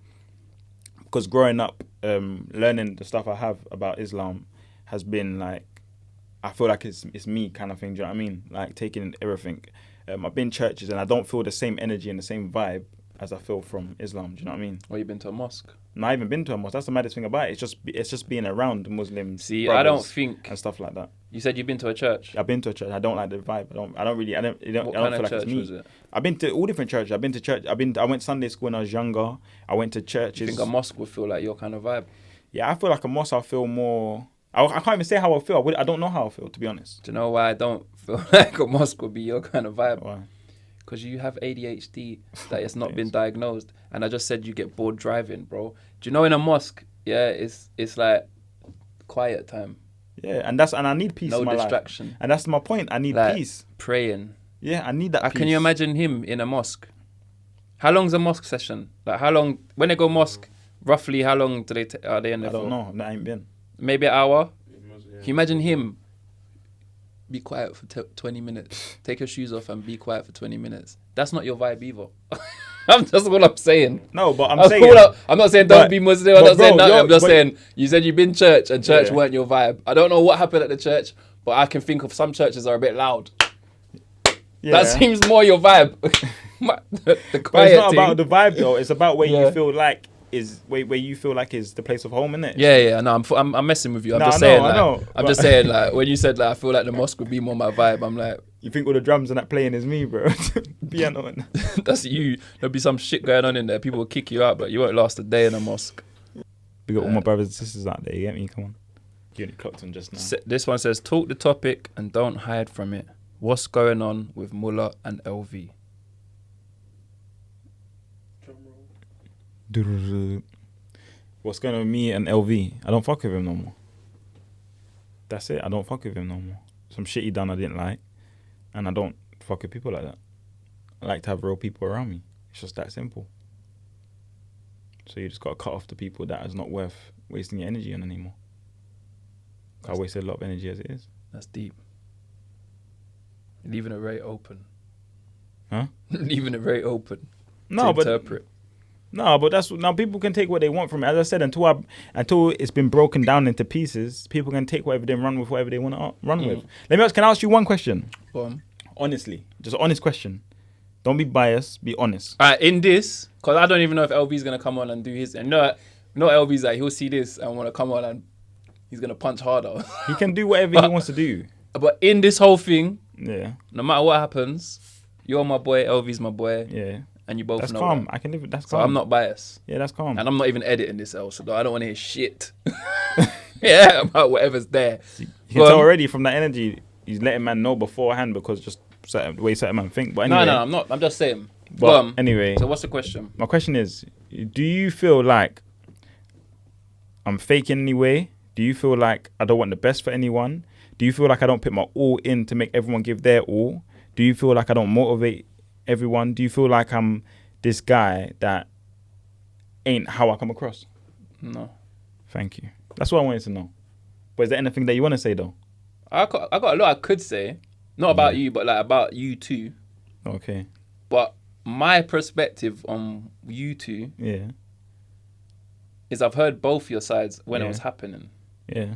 because growing up, learning the stuff I have about Islam has been like, I feel like it's me kind of thing. Do you know what I mean? Like taking in everything. I've been churches and I don't feel the same energy and the same vibe as I feel from Islam. Do you know what I mean? Or you been to a mosque? No, I haven't been to a mosque. That's the maddest thing about it. It's just being around Muslims. See, I don't think. and stuff like that. You said you've been to a church. I've been to a church. I don't like the vibe. I don't What kind feel of like church it's me. was it? I've been to all different churches. I've been to church. I went Sunday school when I was younger. I went to churches. You think a mosque would feel like your kind of vibe? Yeah, I feel like a mosque. I feel more. I can't even say how I feel. I don't know how I feel, to be honest. Do you know why I don't feel like a mosque would be your kind of vibe? Why? Because you have ADHD that it's not been diagnosed. And I just said you get bored driving, bro. Do you know in a mosque, yeah, it's like quiet time. Yeah, and I need peace No in my distraction. life. And that's my point. I need Like, peace. praying. Yeah, I need that peace. Can you imagine him in a mosque? How long's a mosque session? Like how long, when they go mosque, roughly how long do are they in there I don't for? know. I ain't been. Maybe an hour? Can you imagine him? Be quiet for 20 minutes. Take your shoes off and be quiet for 20 minutes. That's not your vibe either. That's what I'm saying. No, but I'm That's saying. cool. I'm not saying don't but- be Muslim. I'm but not saying bro, no. yo, I'm just but- saying you said you've been church and church Yeah. weren't your vibe. I don't know what happened at the church, but I can think of some churches are a bit loud. Yeah. That seems more your vibe. the But quiet it's not thing. about the vibe though. It's about where Yeah. you feel like where you feel like is the place of home, innit? Yeah. No, I'm messing with you. I'm No, just I know, saying. I Like, know, I'm but- just saying. Like when you said like I feel like the mosque would be more my vibe. I'm like You think all the drums and that playing is me, bro? Piano and that's you. There'll be some shit going on in there. People will kick you out, but you won't last a day in a mosque. we got all my brothers and sisters out there. You get me? Come on. You only clocked them just now. This one says, talk the topic and don't hide from it. What's going on with Muller and LV? What's going on with me and LV? I don't fuck with him no more. That's it. I don't fuck with him no more. Some shit he done I didn't like, and I don't fuck with people like that. I like to have real people around me. It's just that simple. So you just got to cut off the people that is not worth wasting your energy on anymore. I wasted a lot of energy as it is. That's deep. Leaving it very open. Huh? Leaving it very open. No, to but interpret. no, but that's now people can take what they want from it. As I said, until it's been broken down into pieces, people can take whatever they run with, whatever they want to run with. Can I ask you one question? Go on. Honestly, just an honest question. Don't be biased. Be honest. In this, because I don't even know if LV's going to come on and do his. And no LV's like, he'll see this and want to come on and he's going to punch harder. He can do whatever he wants to do. But in this whole thing, Yeah, no matter what happens, you're my boy, LV's my boy, yeah. and you both That's know calm. that. I can live with. That's So calm. I'm not biased. Yeah, that's calm. And I'm not even editing this also, though. I don't want to hear shit. Yeah, about whatever's there. You can tell already from that energy. He's letting man know beforehand because just the way certain man think. But anyway, No, I'm not. I'm just saying. But anyway, So what's the question? my question is: do you feel like I'm faking anyway? Do you feel like I don't want the best for anyone? Do you feel like I don't put my all in to make everyone give their all? Do you feel like I don't motivate everyone? Do you feel like I'm this guy that ain't how I come across? No. Thank you. That's what I wanted to know. But is there anything that you want to say though? I got a lot I could say. Not about you, but like about you too. Okay. But my perspective on you two Yeah. is I've heard both your sides when it Yeah. was happening. Yeah.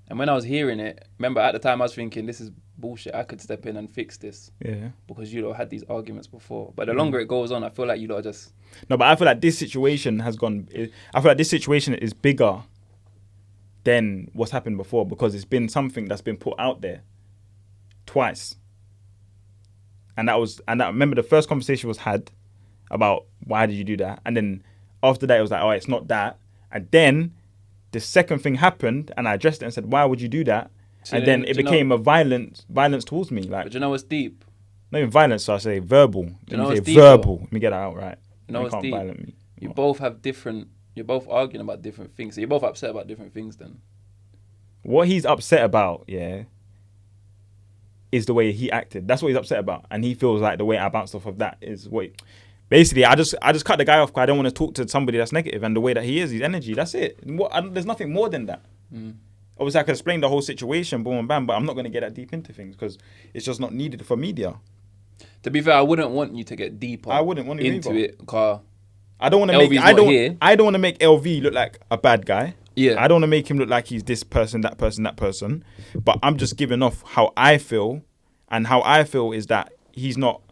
And when I was hearing it, remember at the time I was thinking, this is bullshit. I could step in and fix this Yeah. because you lot had these arguments before. But the longer it goes on, I feel like you lot are just... No, but I feel like this situation has gone. I feel like this situation is bigger than what's happened before because it's been something that's been put out there twice. And I remember the first conversation was had about why did you do that, and then after that it was like, oh, it's not that, and then the second thing happened, and I addressed it and said, why would you do that? See, And then do it you know- became a violence towards me, like But you know what's deep? not even violence. So I say verbal. you know Let me what's say deep, verbal. Let me get that out right. You know You what's can't deep? violent me. You both have different... You're both arguing about different things. So you're both upset about different things then. What he's upset about, yeah, is the way he acted. That's what he's upset about, and he feels like the way I bounced off of that is what. Basically, I just cut the guy off because I don't want to talk to somebody that's negative, and the way that he is, his energy. That's it. There's nothing more than that. Obviously, I could explain the whole situation, boom and bam, but I'm not going to get that deep into things because it's just not needed for media. To be fair, I wouldn't want you to get deeper. I wouldn't want to into either. it. Car. I don't want to make. I don't want to make LV look like a bad guy. Yeah. I don't want to make him look like he's this person, that person, that person. But I'm just giving off how I feel, and how I feel is that he's not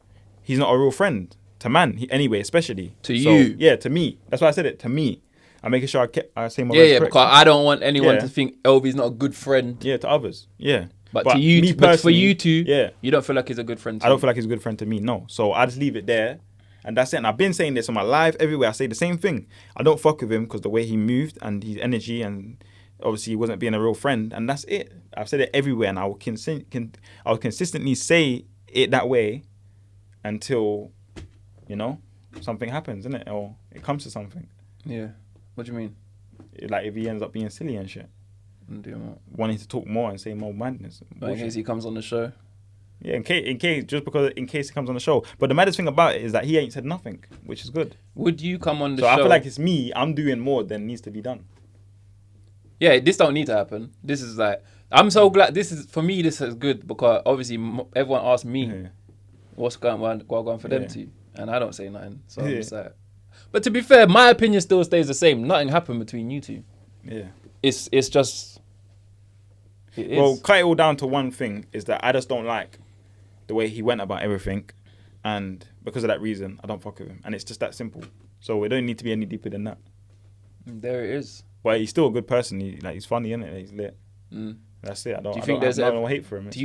a real friend to man. Anyway, especially to you. Yeah, to me. That's why I said it. To me, I'm making sure I say my words correct. Because I don't want anyone to think LV's not a good friend. Yeah, to others. Yeah. But to you, me but for personally, you two, yeah, you don't feel like he's a good friend to I don't you. feel like he's a good friend to me, no. So I just leave it there. And that's it. And I've been saying this on my live, everywhere. I say the same thing. I don't fuck with him because the way he moved and his energy, and obviously he wasn't being a real friend. And that's it. I've said it everywhere, and I will consistently say it that way until, something happens, innit? Or it comes to something. Yeah. What do you mean? Like if he ends up being silly and shit. Wanting to talk more and say more madness. In case he comes on the show. Yeah, in case he comes on the show. But the maddest thing about it is that he ain't said nothing, which is good. Would you come on the show? So I feel like it's me. I'm doing more than needs to be done. Yeah, this don't need to happen. This is like, I'm so glad. For me, this is good because obviously everyone asks me what's going on for them two, and I don't say nothing. So I'm just like, but to be fair, my opinion still stays the same. Nothing happened between you two. Yeah, it's just. It is. Well, cut it all down to one thing is that I just don't like the way he went about everything, and because of that reason, I don't fuck with him, and it's just that simple. So it don't need to be any deeper than that. There it is. But he's still a good person. He's funny, innit? He's lit. That's it. I don't have no hate for him. Do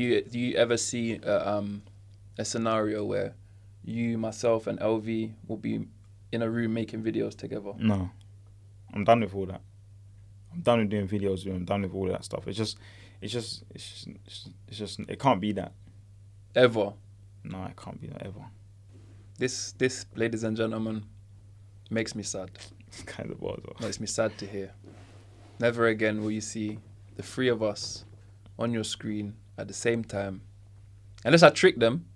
you ever see a scenario where you, myself, and LV will be in a room making videos together? No, I'm done with all that. I'm done with doing videos. I'm done with all that stuff. It's just, it can't be that. Ever? No, it can't be that ever. This, ladies and gentlemen, makes me sad. It's kind of was. Makes me sad to hear. Never again will you see the three of us on your screen at the same time. Unless I trick them.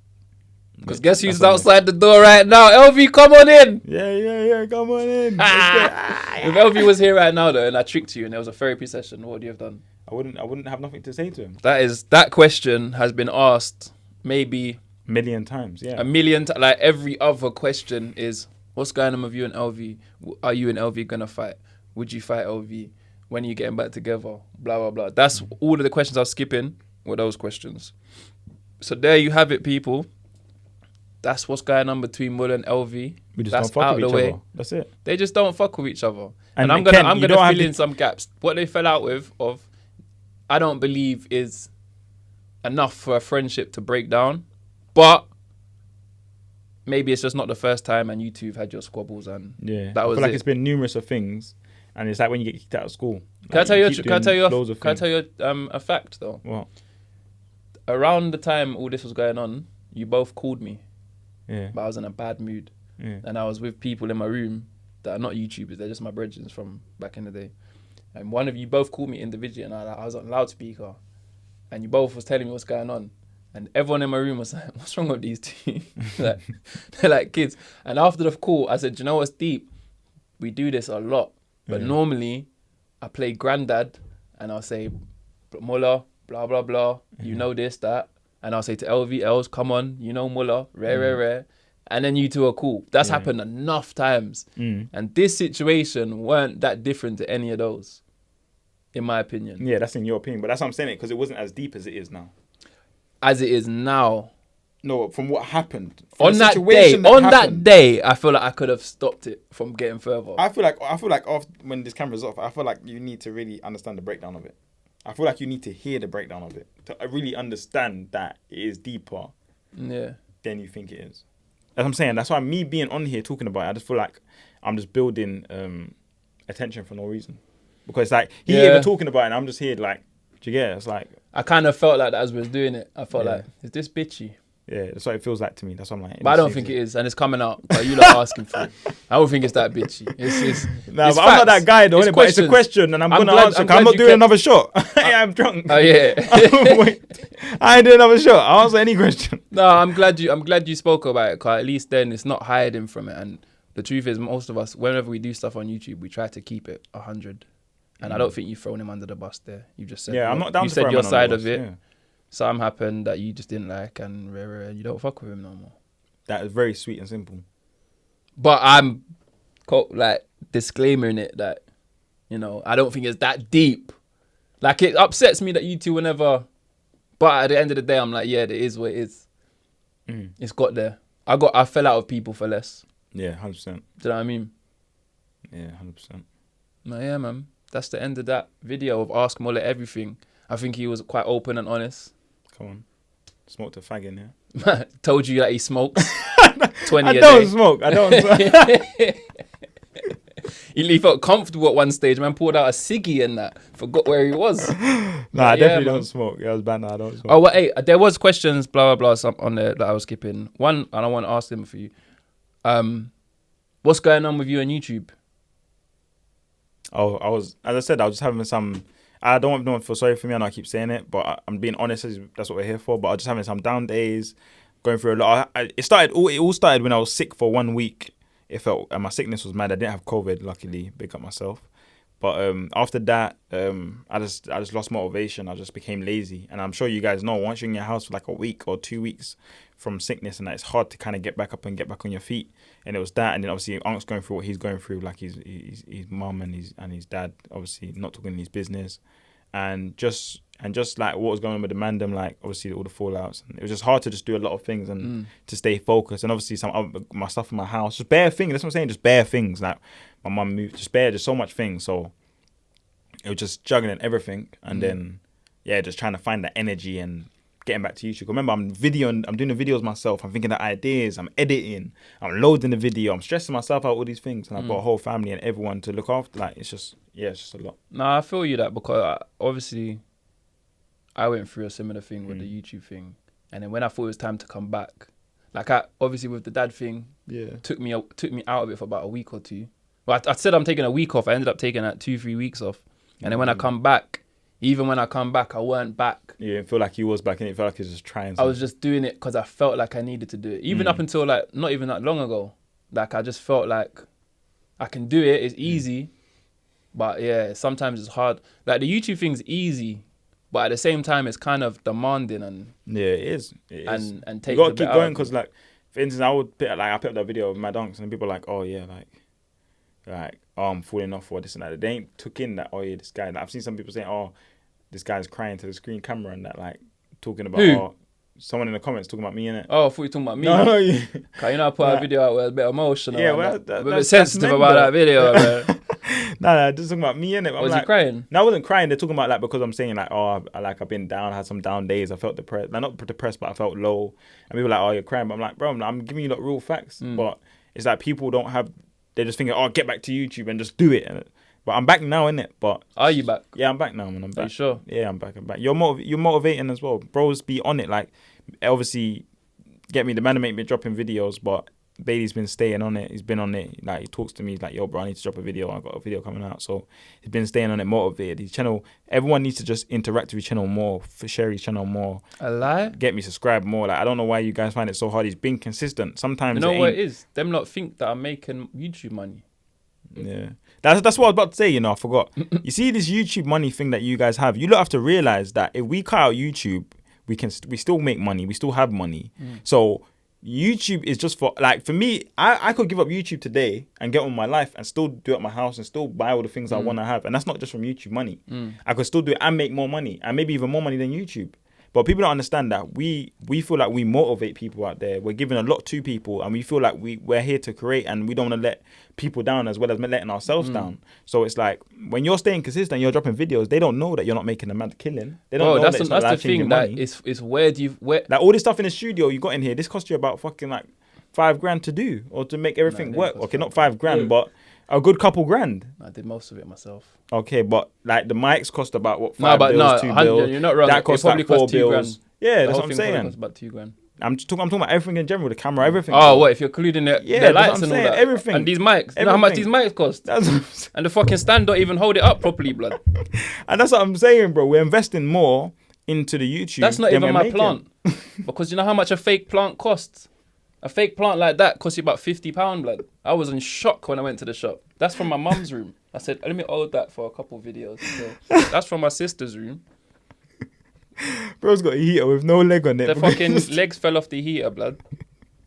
Because guess who's outside the door right now? LV, come on in! Yeah, come on in. If LV was here right now though, and I tricked you and there was a therapy session, what would you have done? I wouldn't have nothing to say to him. That question has been asked maybe a million times, yeah. A million times. Like every other question is, what's going on with you and LV? Are you and LV gonna fight? Would you fight LV? When are you getting back together? Blah, blah, blah. That's all of the questions I was skipping were those questions. So there you have it, people. That's what's going on between Mull and LV. We just That's don't fuck out with the each way. other. That's it. They just don't fuck with each other. And I'm Ken, gonna fill in some gaps. What they fell out with, I don't believe is enough for a friendship to break down. But maybe it's just not the first time, and you two have had your squabbles, and that was I feel like it's been numerous of things, and it's like when you get kicked out of school. Can I tell you a fact though? What? Around the time all this was going on, you both called me. Yeah. But I was in a bad mood. Yeah. And I was with people in my room that are not YouTubers, they're just my brethren from back in the day. And one of you both called me individually, and I was on loudspeaker, and you both was telling me what's going on. And everyone in my room was like, what's wrong with these two? They're like kids. And after the call, I said, you know what's deep? We do this a lot. But normally, I play granddad, and I'll say, Muller, blah, blah, blah. You know this, that. And I'll say to LVLs, come on, you know Muller, rare. And then you two are cool. That's happened enough times. And this situation weren't that different to any of those, in my opinion. Yeah, that's in your opinion. But that's what I'm saying, because it wasn't as deep as it is now. As it is now. No, from what happened. On that day, I feel like I could have stopped it from getting further. I feel like after, when this camera's off, I feel like you need to really understand the breakdown of it. I feel like you need to hear the breakdown of it to really understand that it is deeper than you think it is. As I'm saying, that's why me being on here talking about it, I just feel like I'm just building attention for no reason. Because like he even talking about it, and I'm just here like, do you get it? It's like I kind of felt like that as we was doing it. I felt like, is this bitchy? Yeah, that's what it feels like to me. That's what I'm like. But I don't think it is, and it's coming out. But you lot asking for it. I don't think it's that bitchy. It's Nah, it's but I'm not that facts. guy though, It's innit? But it's a questions. question, and I'm gonna glad- answer. I'm 'Cause I'm glad not you doing kept- another shot. Yeah, I'm drunk. Oh yeah. Wait, I ain't doing another shot. I'll answer any question. No, I'm glad you spoke about it, cause at least then it's not hiding from it. And the truth is, most of us, whenever we do stuff on YouTube, we try to keep it 100. And I don't think you've thrown him under the bus there. You just said, Yeah, I'm not down you to said throw your him under side the of bus, it. yeah. Something happened that you just didn't like, and you don't fuck with him no more. That is very sweet and simple. But I'm like disclaiming it that, you know, I don't think it's that deep. Like, it upsets me that you two were never. But at the end of the day, I'm like, yeah, it is what it is. It's got there. I fell out of people for less. Yeah, 100%. Do you know what I mean? Yeah, 100%. No, yeah, man. That's the end of that video of Ask Mullet Everything. I think he was quite open and honest. Come on. Smoked a fag in here. Told you that he smokes 20 I a don't day. smoke. I don't smoke. He felt comfortable at one stage. Man pulled out a ciggy and that. Forgot where he was. Nah, I definitely man. don't smoke. Yeah, I was bad. Nah, I don't smoke. Oh, well, hey, there was questions, blah, blah, blah, some on there that I was skipping. One, and I want to ask them for you. What's going on with you on YouTube? Oh, as I said, I was just having some. I don't want no one to feel sorry for me. I know I keep saying it, but I'm being honest. That's what we're here for. But I was just having some down days, going through a lot. It all started when I was sick for 1 week. It felt, and my sickness was mad. I didn't have COVID, luckily. Big up myself. But after that, I just lost motivation. I just became lazy. And I'm sure you guys know, once you're in your house for like a week or 2 weeks from sickness, and that, it's hard to kind of get back up and get back on your feet. And it was that, and then obviously Unc's going through what he's going through, like his mum and his dad, obviously not talking his business, and just like what was going on with the mandem, like obviously all the fallouts, and it was just hard to just do a lot of things and to stay focused. And obviously my stuff in my house, just bare things. That's what I'm saying, just bare things. Like my mum moved, just so much things. So it was just juggling everything, and then just trying to find that energy and getting back to YouTube. Remember, I'm doing the videos myself. I'm thinking of ideas. I'm editing. I'm loading the video. I'm stressing myself out all these things, and I've got a whole family and everyone to look after. Like it's just a lot. Nah, I feel you that, because obviously I went through a similar thing with the YouTube thing, and then when I thought it was time to come back, like obviously with the dad thing, took me out of it for about a week or two. Well, I said I'm taking a week off. I ended up taking like 2-3 weeks off, and then when I come back. Even when I come back, I weren't back. Yeah, it felt like he was back, and it felt like he was just trying. I was just doing it because I felt like I needed to do it. Even up until like not even that long ago, like I just felt like I can do it. It's easy, but yeah, sometimes it's hard. Like the YouTube thing's easy, but at the same time, it's kind of demanding and it is. And take. You gotta the keep bit going, out. because like, for instance, I put up that video of my dunks, and people are like, oh yeah, like oh, I'm falling off or this and that. They ain't took in that, oh yeah, this guy. Like, I've seen some people saying, oh, this guy's crying to the screen camera and that, like talking about someone in the comments talking about me, innit? Oh, I thought you were talking about me. No, yeah. Cause you know I put a video out where it's a bit emotional. Yeah, and well, a bit that's sensitive men, about though. that video. Man. Nah, just talking about me, innit? Was he crying? No, I wasn't crying. They're talking about like, because I'm saying like, oh, I've been down, I had some down days. I felt depressed. Like, not depressed, but I felt low. And people are like, oh, you're crying. But I'm like, bro, I'm giving you like real facts. But it's like people don't have. They're just thinking, oh, get back to YouTube and just do it. But I'm back now, innit? But Are you back? yeah, I'm back now, man. I'm back. Are you sure? Yeah, I'm back. You're motivating as well, bros. Be on it. Like, obviously, get me. The man make me dropping videos, but Bailey's been staying on it. He's been on it. Like, he talks to me. He's like, yo, bro, I need to drop a video. I got a video coming out. So he's been staying on it, motivated. His channel. Everyone needs to just interact with his channel more, share his channel more. A lie? Get me subscribed more. Like, I don't know why you guys find it so hard. He's been consistent. Sometimes You know what it is? Them lot think that I'm making YouTube money. Yeah, that's what I was about to say. You know, I forgot. You see this YouTube money thing that you guys have. You don't have to realize that if we cut out YouTube, we still make money. We still have money. So YouTube is just for, like, for me. I could give up YouTube today and get on with my life and still do it at my house and still buy all the things I want to have. And that's not just from YouTube money. I could still do it and make more money, and maybe even more money than YouTube. But people don't understand that we feel like we motivate people out there. We're giving a lot to people, and we feel like we're here to create, and we don't want to let people down as well as letting ourselves down. So it's like, when you're staying consistent, you're dropping videos, they don't know that you're not making a mad killing. They don't know that's that it's not the thing. money. That it's where do you Like, all this stuff in the studio you got in here, this cost you about fucking like $5,000 to do, or to make everything it work. didn't Okay, cost not $5,000, but a good couple grand. I did most of it myself. Okay, but like the mics cost about what, No, five but bills, no, 2 bills. you're not wrong. That It cost probably like 4 cost $2,000. bills. Yeah, The that's whole what I'm thing probably saying. cost about $2,000. I'm talking about everything in general, the camera, everything. Oh, what if you're including the Yeah, that's lights what I'm and all saying, that? everything. And these mics. You know how much these Everything. mics cost? That's what I'm saying. And the fucking stand don't even hold it up properly, blood. And that's what I'm saying, bro. We're investing more into the YouTube. That's not than even we're my making. plant. Because you know how much a fake plant costs? A fake plant like that costs you about £50, blood. I was in shock when I went to the shop. That's from my mum's room. I said, let me hold that for a couple of videos. So that's from my sister's room. Bro's got a heater with no leg on it. The fucking legs fell off the heater, blood.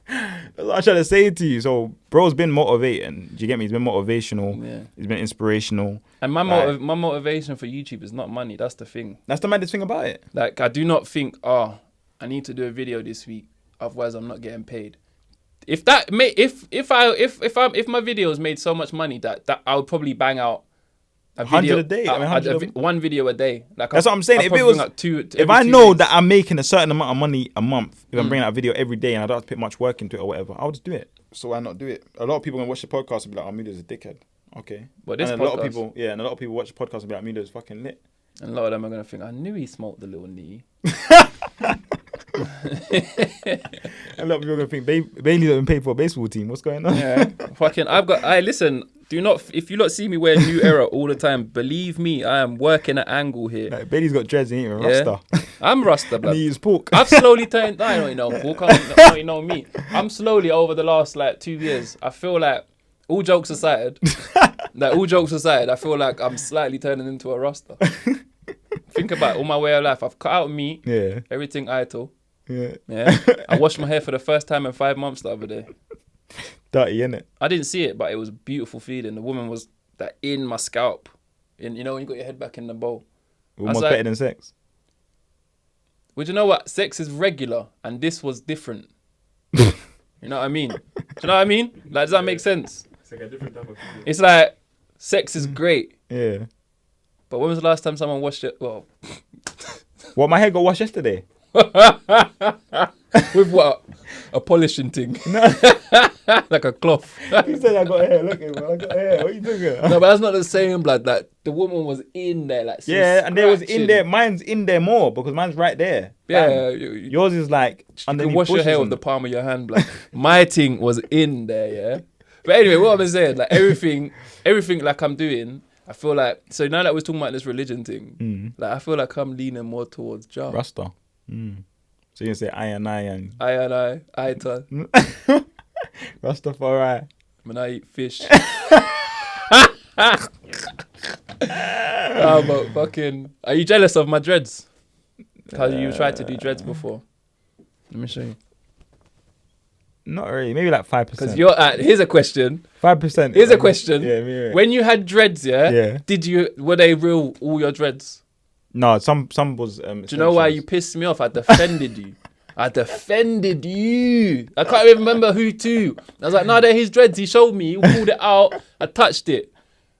That's what I'm trying to say to you. So, bro's been motivating. Do you get me? He's been motivational. Yeah. He's been inspirational. And my Like- my motivation for YouTube is not money. That's the thing. That's the maddest thing about it. Like, I do not think, I need to do a video this week, otherwise I'm not getting paid. If my videos made so much money that I would probably bang out a 100 video a day. I mean, 100 one video a day. Like That's what I'm saying. I'll If probably it was, bring out two if every I 2 know days. that I'm making a certain amount of money a month, if I'm bringing out a video every day and I don't have to put much work into it or whatever, I'll just do it. So why not do it? A lot of people gonna watch the podcast and be like, "Oh, Mular's a dickhead." Okay. But this and a lot of podcast- people, and a lot of people watch the podcast and be like, "Mular's fucking lit." And a lot of them are gonna think, I knew he smoked the little knee. And a lot of people are gonna think Bailey don't pay for a baseball team. What's going on? Yeah, fucking. Listen. Do not. If you lot see me wear New Era all the time, believe me, I am working an angle here. Like, Bailey's got dreads and he ain't even Yeah? Rasta. I'm Rasta, And blood. he eats pork. I've slowly turned. I don't know, Paul. Can't know me. I'm slowly over the last 2 years. I feel like, all jokes aside, I feel like I'm slightly turning into a Rasta. Think about all my way of life. I've cut out meat. Yeah. Everything idle. Yeah. Yeah. I washed my hair for the first time in 5 months the other day. Dirty, innit? I didn't see it, but it was a beautiful feeling. The woman was in my scalp. And you know when you got your head back in the bowl. Almost like- better than sex. Well, you know what? Sex is regular, and this was different. You know what I mean? Do you know what I mean? Like, does that make sense? It's like a different type of video. It's like, sex is great, Yeah. but when was the last time someone watched it? Well, What, my hair got washed yesterday? with what? A polishing thing. Like a cloth. You said I got hair. Look at me. I got hair. What are you doing? No, but that's not the same, blood. Like, the woman was in there, like, Yeah, and there was in scratching. there. Mine's in there more because mine's right there. Yeah, Bam. Yours is like you underneath can wash your bushes hair with and- the palm of your hand, blood. My thing was in there, yeah. But anyway, what I'm saying, like, everything like I'm doing, I feel like, so now that we're talking about this religion thing, like, I feel like I'm leaning more towards Jah. Rasta. So you can say I and I turn. Rastafari. When I eat fish. But fucking, are you jealous of my dreads? How you tried to do dreads before? Let me show you. Not really. Maybe like 5%. Because you're at. Here's a question. 5%. Here's a question. Yeah, me. When you had dreads, Yeah. were they real? All your dreads? No, some was. Do you know why you pissed me off? I defended you. I defended you. I can't even remember who to. I was like, no, they're his dreads. He showed me. He pulled it out. I touched it.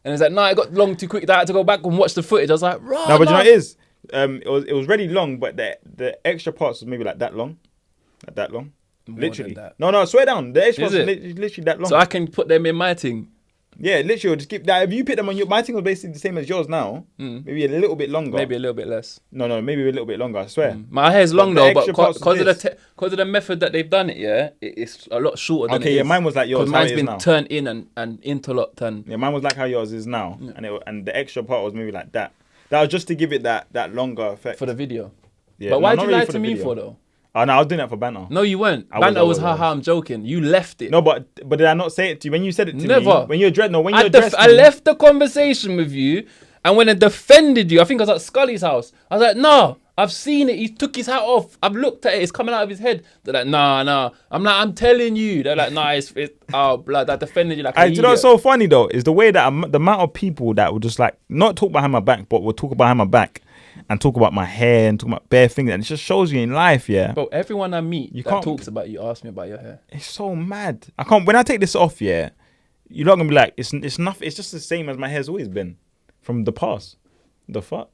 And it's like, no, it got long too quick. I had to go back and watch the footage. I was like, right. No, but you know what it is? It was really long, but the extra parts was maybe like that long. Like that long. More Literally. than that. No, swear down. The extra Is parts it? was literally that long. So I can put them in my thing. Yeah, literally, just keep that. If you put them on my thing was basically the same as yours now. Maybe a little bit longer. Maybe a little bit less. No, maybe a little bit longer. I swear. My hair's long the though, but extra parts because of of the method that they've done it, yeah, it's a lot shorter than Okay, it yeah, is. mine was like yours. Because How mine's it is been now. turned in and interlocked and Yeah, mine was like how yours is now, and the extra part was maybe like that. That was just to give it that longer effect. for the video. Yeah, But no, why not did you really lie for to the me video. for though? Oh no, I was doing that for banter. No, you weren't. I Banter was was. haha, I'm joking. You left it. No, but did I not say it to you when you said it to Never. me? When you're dread, no, when I you're dressed. I left the conversation with you, and when I defended you, I think I was at Scully's house. I was like, no, I've seen it. He took his hat off. I've looked at it. It's coming out of his head. They're like, nah. I'm like, I'm telling you. They're like, nah, it's oh, blood. I defended you like an Do you know what's idiot. so funny though? Is the way that the amount of people that would just like not talk behind my back, but will talk behind my back and talk about my hair and talk about bare things, and it just shows you in life, yeah. Bro, everyone I meet that can't- talks about you ask me about your hair. It's so mad. I can't. When I take this off, yeah, you're not gonna be like it's nothing. It's just the same as my hair's always been from the past. The fuck.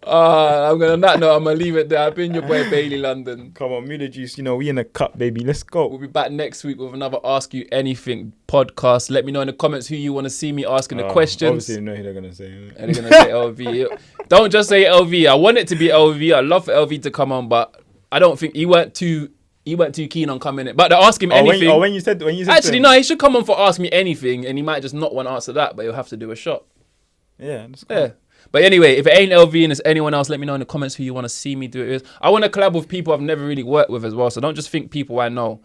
I'm gonna on that note, I'm gonna leave it there. I've been your boy Bailey London. Come on, Mularjuice, you know, we in the cup, baby. Let's go. We'll be back next week with another Ask You Anything podcast. Let me know in the comments who you want to see me asking the questions. Obviously, you know who they're going to say. And they're going to say LV. Don't just say LV. I want it to be LV. I love for LV to come on, but I don't think he weren't too keen on coming in. But they're asking him anything. When you said actually, no, he should come on for Ask Me Anything, and he might just not want to answer that, but he'll have to do a shot. Yeah, that's cool. Yeah. But anyway, if it ain't LV and it's anyone else, let me know in the comments who you want to see me do it with. I want to collab with people I've never really worked with as well, so don't just think people I know.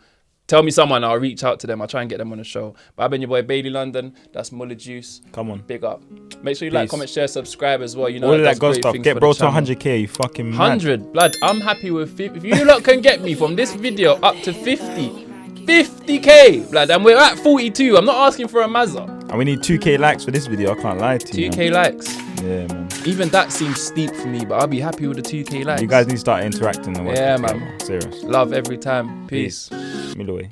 Tell me someone, I'll reach out to them. I'll try and get them on the show. But I've been your boy Bailey London. That's Mularjuice. Come on. Big up. Make sure you like, comment, share, subscribe as well. You know, all of that good stuff. Get bro to 100k, you fucking mad. 100. Blood, I'm happy with 50. If you lot can get me from this video up to 50k, blood, and we're at 42. I'm not asking for a Mazza. And we need 2k likes for this video. I can't lie to you. 2k likes. Yeah, man. Even that seems steep for me, but I'll be happy with the 2k likes. You guys need to start interacting. Yeah, man. Serious. Love every time. Peace. Milaway.